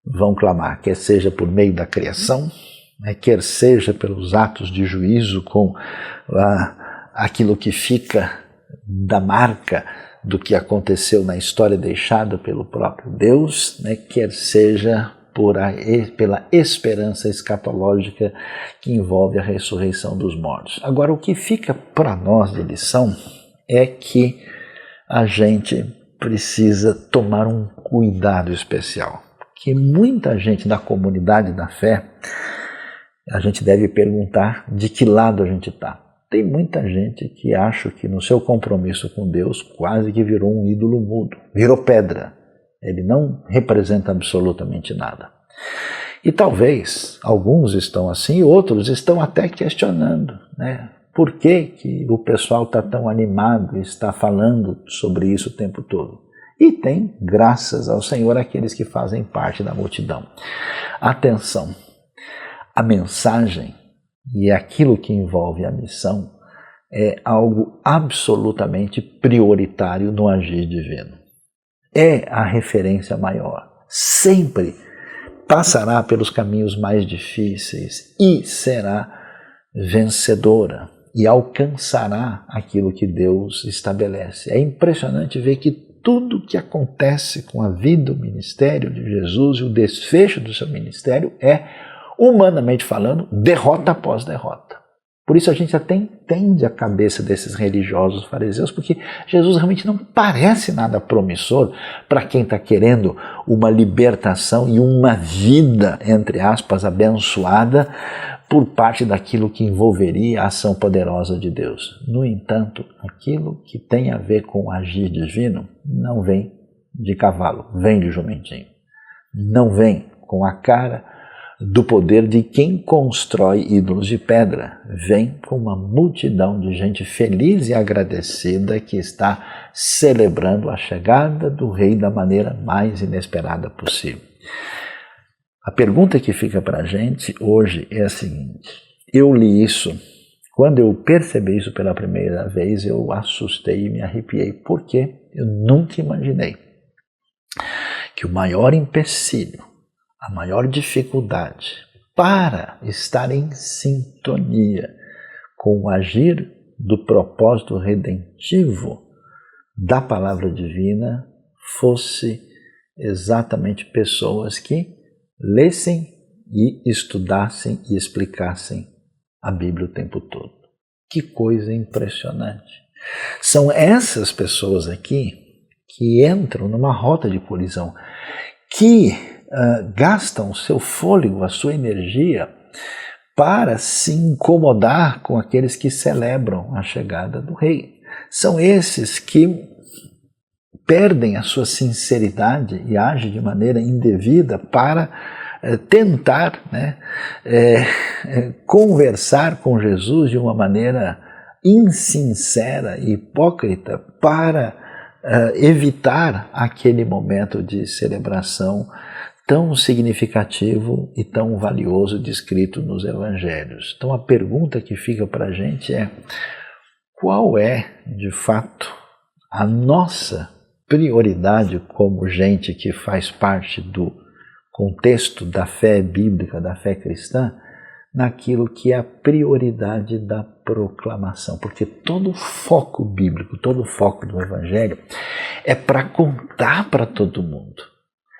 A: vão clamar, quer seja por meio da criação, quer seja pelos atos de juízo com aquilo que fica da marca do que aconteceu na história deixada pelo próprio Deus, quer seja pela esperança escatológica que envolve a ressurreição dos mortos. Agora, o que fica para nós de lição é que a gente precisa tomar um cuidado especial, porque muita gente da comunidade da fé, a gente deve perguntar de que lado a gente está. Tem muita gente que acha que no seu compromisso com Deus quase que virou um ídolo mudo, virou pedra. Ele não representa absolutamente nada. E talvez alguns estão assim, outros estão até questionando, por que o pessoal está tão animado e está falando sobre isso o tempo todo. E tem, graças ao Senhor, aqueles que fazem parte da multidão. Atenção, a mensagem e aquilo que envolve a missão é algo absolutamente prioritário no agir divino. É a referência maior. Sempre passará pelos caminhos mais difíceis e será vencedora e alcançará aquilo que Deus estabelece. É impressionante ver que tudo que acontece com a vida, o ministério de Jesus e o desfecho do seu ministério é, humanamente falando, derrota após derrota. Por isso a gente até entende a cabeça desses religiosos fariseus, porque Jesus realmente não parece nada promissor para quem está querendo uma libertação e uma vida, entre aspas, abençoada por parte daquilo que envolveria a ação poderosa de Deus. No entanto, aquilo que tem a ver com o agir divino não vem de cavalo, vem de jumentinho. Não vem com a cara do poder de quem constrói ídolos de pedra, vem com uma multidão de gente feliz e agradecida que está celebrando a chegada do rei da maneira mais inesperada possível. A pergunta que fica para a gente hoje é a seguinte: eu li isso, quando eu percebi isso pela primeira vez, eu assustei e me arrepiei, porque eu nunca imaginei que o maior empecilho, a maior dificuldade para estar em sintonia com o agir do propósito redentivo da palavra divina fosse exatamente pessoas que lessem e estudassem e explicassem a Bíblia o tempo todo. Que coisa impressionante! São essas pessoas aqui que entram numa rota de colisão, que gastam o seu fôlego, a sua energia, para se incomodar com aqueles que celebram a chegada do rei. São esses que perdem a sua sinceridade e agem de maneira indevida para tentar conversar com Jesus de uma maneira insincera e hipócrita para evitar aquele momento de celebração tão significativo e tão valioso descrito nos evangelhos. Então a pergunta que fica para a gente é: qual é, de fato, a nossa prioridade como gente que faz parte do contexto da fé bíblica, da fé cristã, naquilo que é a prioridade da proclamação? Porque todo o foco bíblico, todo o foco do evangelho é para contar para todo mundo.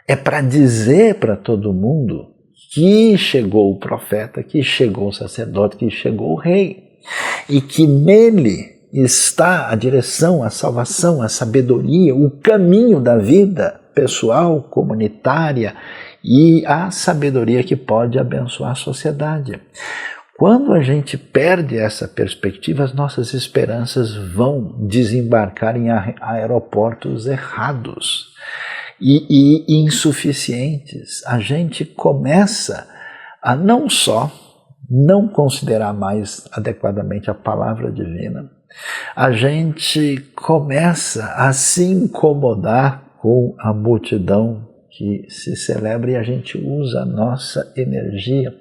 A: É para dizer para todo mundo que chegou o profeta, que chegou o sacerdote, que chegou o rei. E que nele está a direção, a salvação, a sabedoria, o caminho da vida pessoal, comunitária e a sabedoria que pode abençoar a sociedade. Quando a gente perde essa perspectiva, as nossas esperanças vão desembarcar em aeroportos errados e insuficientes. A gente começa a não só não considerar mais adequadamente a palavra divina, a gente começa a se incomodar com a multidão que se celebra e a gente usa a nossa energia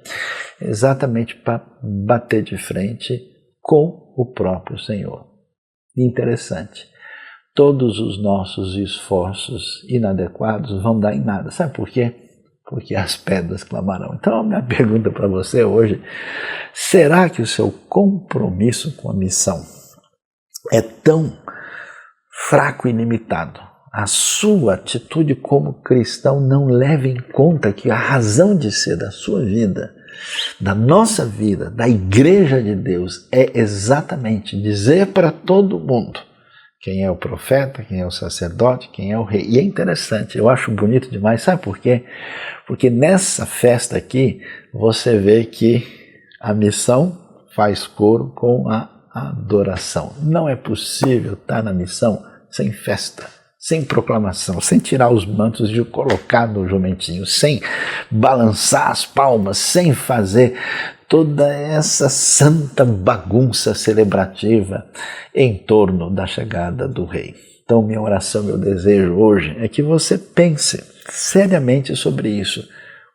A: exatamente para bater de frente com o próprio Senhor. Interessante. Todos os nossos esforços inadequados vão dar em nada. Sabe por quê? Porque as pedras clamarão. Então, a minha pergunta para você hoje, será que o seu compromisso com a missão é tão fraco e limitado? A sua atitude como cristão não leva em conta que a razão de ser da sua vida, da nossa vida, da Igreja de Deus, é exatamente dizer para todo mundo quem é o profeta, quem é o sacerdote, quem é o rei. E é interessante, eu acho bonito demais, sabe por quê? Porque nessa festa aqui, você vê que a missão faz coro com a adoração. Não é possível estar na missão sem festa, sem proclamação, sem tirar os mantos e colocar no jumentinho, sem balançar as palmas, sem fazer toda essa santa bagunça celebrativa em torno da chegada do rei. Então, minha oração, meu desejo hoje é que você pense seriamente sobre isso.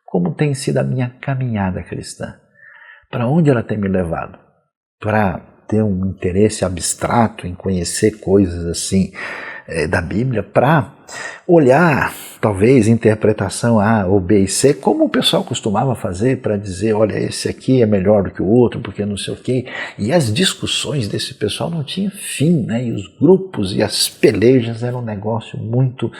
A: Como tem sido a minha caminhada cristã? Para onde ela tem me levado? Para ter um interesse abstrato em conhecer coisas assim da Bíblia, para olhar, talvez, interpretação A ou B e C, como o pessoal costumava fazer para dizer, olha, esse aqui é melhor do que o outro, porque não sei o quê. E as discussões desse pessoal não tinham fim, né? E os grupos e as pelejas eram um negócio muito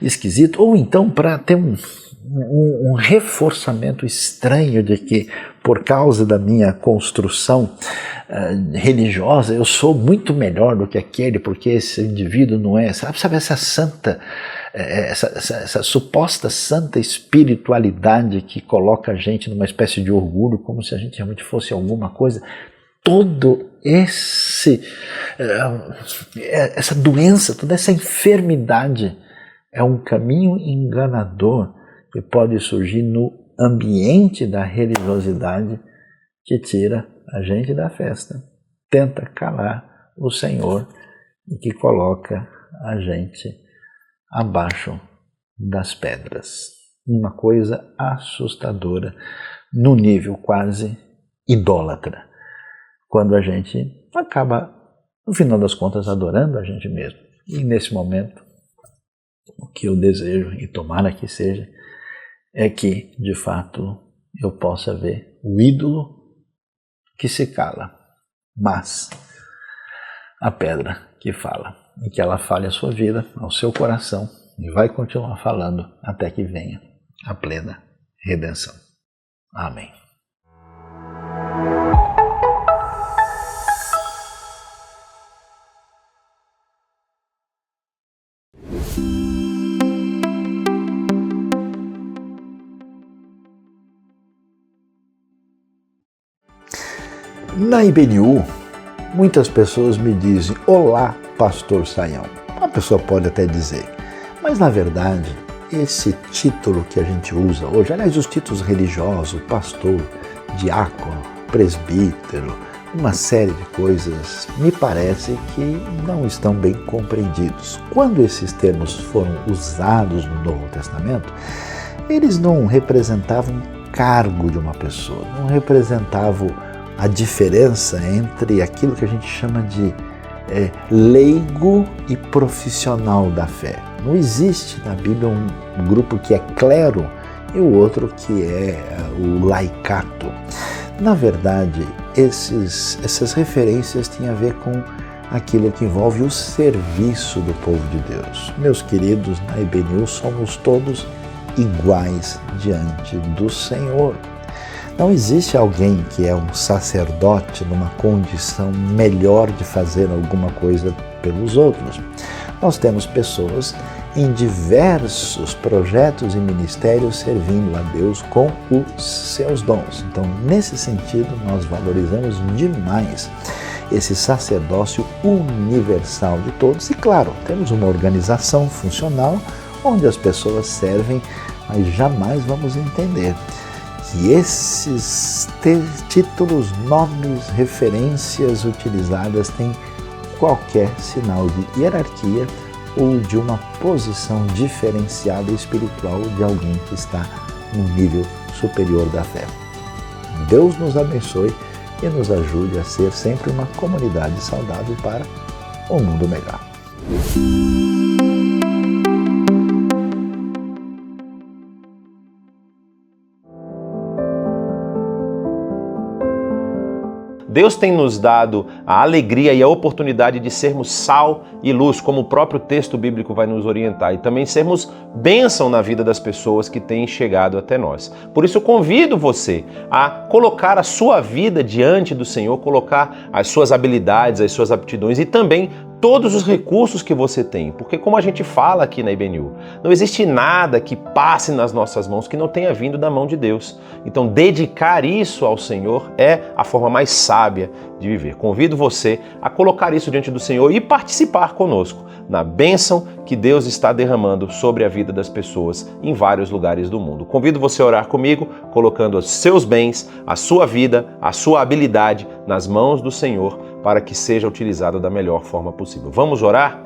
A: esquisito. Ou então para ter um reforçamento estranho de que, por causa da minha construção religiosa, eu sou muito melhor do que aquele, porque esse indivíduo não é, sabe essa santa, essa suposta santa espiritualidade que coloca a gente numa espécie de orgulho, como se a gente realmente fosse alguma coisa. Todo essa doença, toda essa enfermidade é um caminho enganador que pode surgir no ambiente da religiosidade que tira a gente da festa, tenta calar o Senhor e que coloca a gente abaixo das pedras. Uma coisa assustadora, no nível quase idólatra, quando a gente acaba, no final das contas, adorando a gente mesmo. E nesse momento, o que eu desejo, e tomara que seja, é que, de fato, eu possa ver o ídolo que se cala, mas a pedra que fala, e que ela fale a sua vida, ao seu coração, e vai continuar falando até que venha a plena redenção. Amém. Na IBNU, muitas pessoas me dizem, olá, pastor Sayão. Uma pessoa pode até dizer, mas na verdade, esse título que a gente usa hoje, aliás, os títulos religiosos, pastor, diácono, presbítero, uma série de coisas, me parece que não estão bem compreendidos. Quando esses termos foram usados no Novo Testamento, eles não representavam cargo de uma pessoa, não representavam a diferença entre aquilo que a gente chama de leigo e profissional da fé. Não existe na Bíblia um grupo que é clero e o outro que é o laicato. Na verdade, essas referências têm a ver com aquilo que envolve o serviço do povo de Deus. Meus queridos, na IBNU somos todos iguais diante do Senhor. Não existe alguém que é um sacerdote numa condição melhor de fazer alguma coisa pelos outros. Nós temos pessoas em diversos projetos e ministérios servindo a Deus com os seus dons. Então, nesse sentido, nós valorizamos demais esse sacerdócio universal de todos. E, claro, temos uma organização funcional onde as pessoas servem, mas jamais vamos entender que esses títulos, nomes, referências utilizadas têm qualquer sinal de hierarquia ou de uma posição diferenciada espiritual de alguém que está num nível superior da fé. Deus nos abençoe e nos ajude a ser sempre uma comunidade saudável para um mundo melhor.
G: Deus tem nos dado a alegria e a oportunidade de sermos sal e luz, como o próprio texto bíblico vai nos orientar, e também sermos bênção na vida das pessoas que têm chegado até nós. Por isso eu convido você a colocar a sua vida diante do Senhor, colocar as suas habilidades, as suas aptidões e também todos os recursos que você tem, porque como a gente fala aqui na IBNU, não existe nada que passe nas nossas mãos que não tenha vindo da mão de Deus. Então dedicar isso ao Senhor é a forma mais sábia de viver. Convido você a colocar isso diante do Senhor e participar conosco na bênção que Deus está derramando sobre a vida das pessoas em vários lugares do mundo. Convido você a orar comigo, colocando os seus bens, a sua vida, a sua habilidade nas mãos do Senhor para que seja utilizada da melhor forma possível. Vamos orar?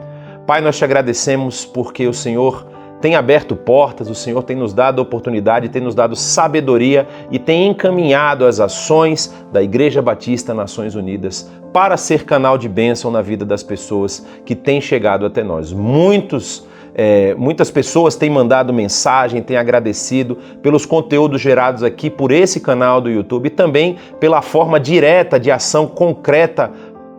G: Pai, nós te agradecemos porque o Senhor tem aberto portas, o Senhor tem nos dado oportunidade, tem nos dado sabedoria e tem encaminhado as ações da Igreja Batista Nações Unidas para ser canal de bênção na vida das pessoas que têm chegado até nós. Muitas pessoas têm mandado mensagem, têm agradecido pelos conteúdos gerados aqui por esse canal do YouTube e também pela forma direta de ação concreta,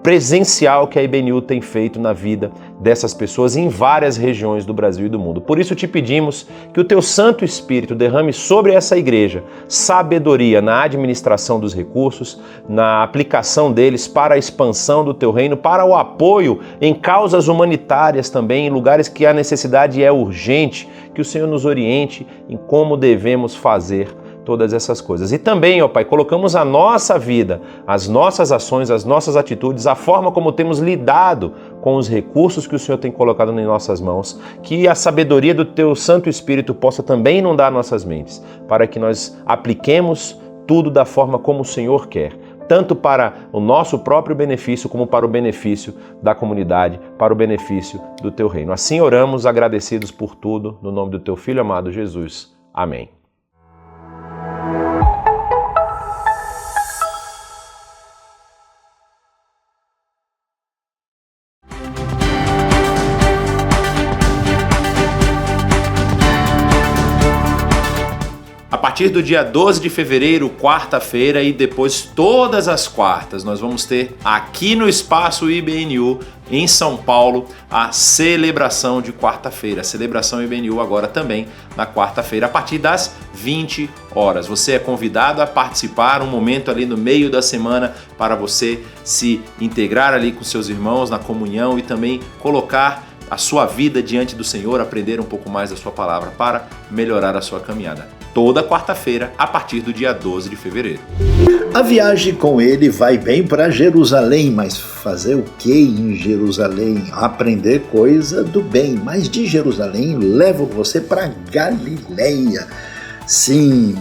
G: presencial que a IBNU tem feito na vida dessas pessoas em várias regiões do Brasil e do mundo. Por isso te pedimos que o teu Santo Espírito derrame sobre essa igreja sabedoria na administração dos recursos, na aplicação deles para a expansão do teu reino, para o apoio em causas humanitárias também, em lugares que a necessidade é urgente, que o Senhor nos oriente em como devemos fazer todas essas coisas. E também, ó Pai, colocamos a nossa vida, as nossas ações, as nossas atitudes, a forma como temos lidado com os recursos que o Senhor tem colocado em nossas mãos, que a sabedoria do Teu Santo Espírito possa também inundar nossas mentes, para que nós apliquemos tudo da forma como o Senhor quer, tanto para o nosso próprio benefício, como para o benefício da comunidade, para o benefício do Teu reino. Assim oramos, agradecidos por tudo, no nome do Teu Filho amado Jesus. Amém. A partir do dia 12 de fevereiro, quarta-feira, e depois todas as quartas, nós vamos ter aqui no Espaço IBNU, em São Paulo, a celebração de quarta-feira. A celebração IBNU agora também na quarta-feira, a partir das 20 horas. Você é convidado a participar, um momento ali no meio da semana para você se integrar ali com seus irmãos na comunhão e também colocar a sua vida diante do Senhor, aprender um pouco mais da sua palavra para melhorar a sua caminhada. Toda quarta-feira, a partir do dia 12 de fevereiro.
A: A viagem com ele vai bem para Jerusalém, mas fazer o que em Jerusalém? Aprender coisa do bem, mas de Jerusalém levo você para Galileia. Sim,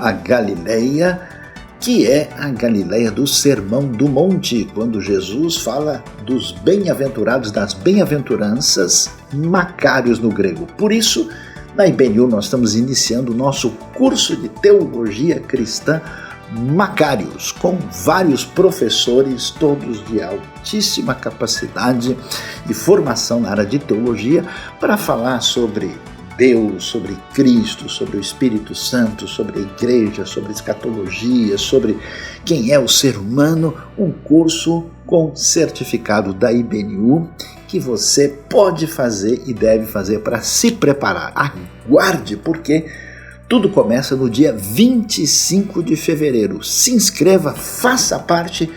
A: a Galileia, que é a Galileia do Sermão do Monte, quando Jesus fala dos bem-aventurados, das bem-aventuranças, macários no grego. Por isso, na IBNU nós estamos iniciando o nosso curso de Teologia Cristã Macários, com vários professores, todos de altíssima capacidade e formação na área de teologia, para falar sobre Deus, sobre Cristo, sobre o Espírito Santo, sobre a igreja, sobre escatologia, sobre quem é o ser humano, um curso com certificado da IBNU que você pode fazer e deve fazer para se preparar. Aguarde, porque tudo começa no dia 25 de fevereiro. Se inscreva, faça parte,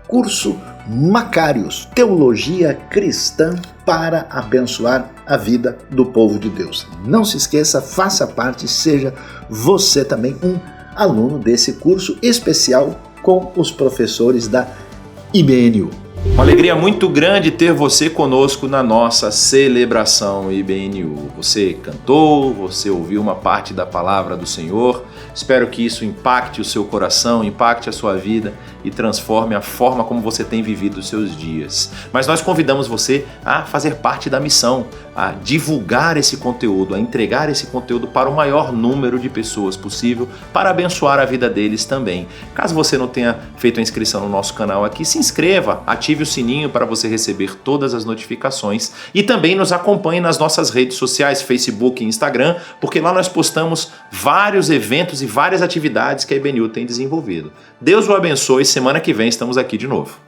A: curso Macários, Teologia Cristã para abençoar a vida do povo de Deus. Não se esqueça, faça parte, seja você também um aluno desse curso especial com os professores da IBNU.
G: Uma alegria muito grande ter você conosco na nossa celebração IBNU. Você cantou, você ouviu uma parte da palavra do Senhor. Espero que isso impacte o seu coração, impacte a sua vida e transforme a forma como você tem vivido os seus dias. Mas nós convidamos você a fazer parte da missão, a divulgar esse conteúdo, a entregar esse conteúdo para o maior número de pessoas possível, para abençoar a vida deles também. Caso você não tenha feito a inscrição no nosso canal aqui, se inscreva, ative o sininho para você receber todas as notificações e também nos acompanhe nas nossas redes sociais, Facebook e Instagram, porque lá nós postamos vários eventos e várias atividades que a IBNU tem desenvolvido. Deus o abençoe, semana que vem estamos aqui de novo.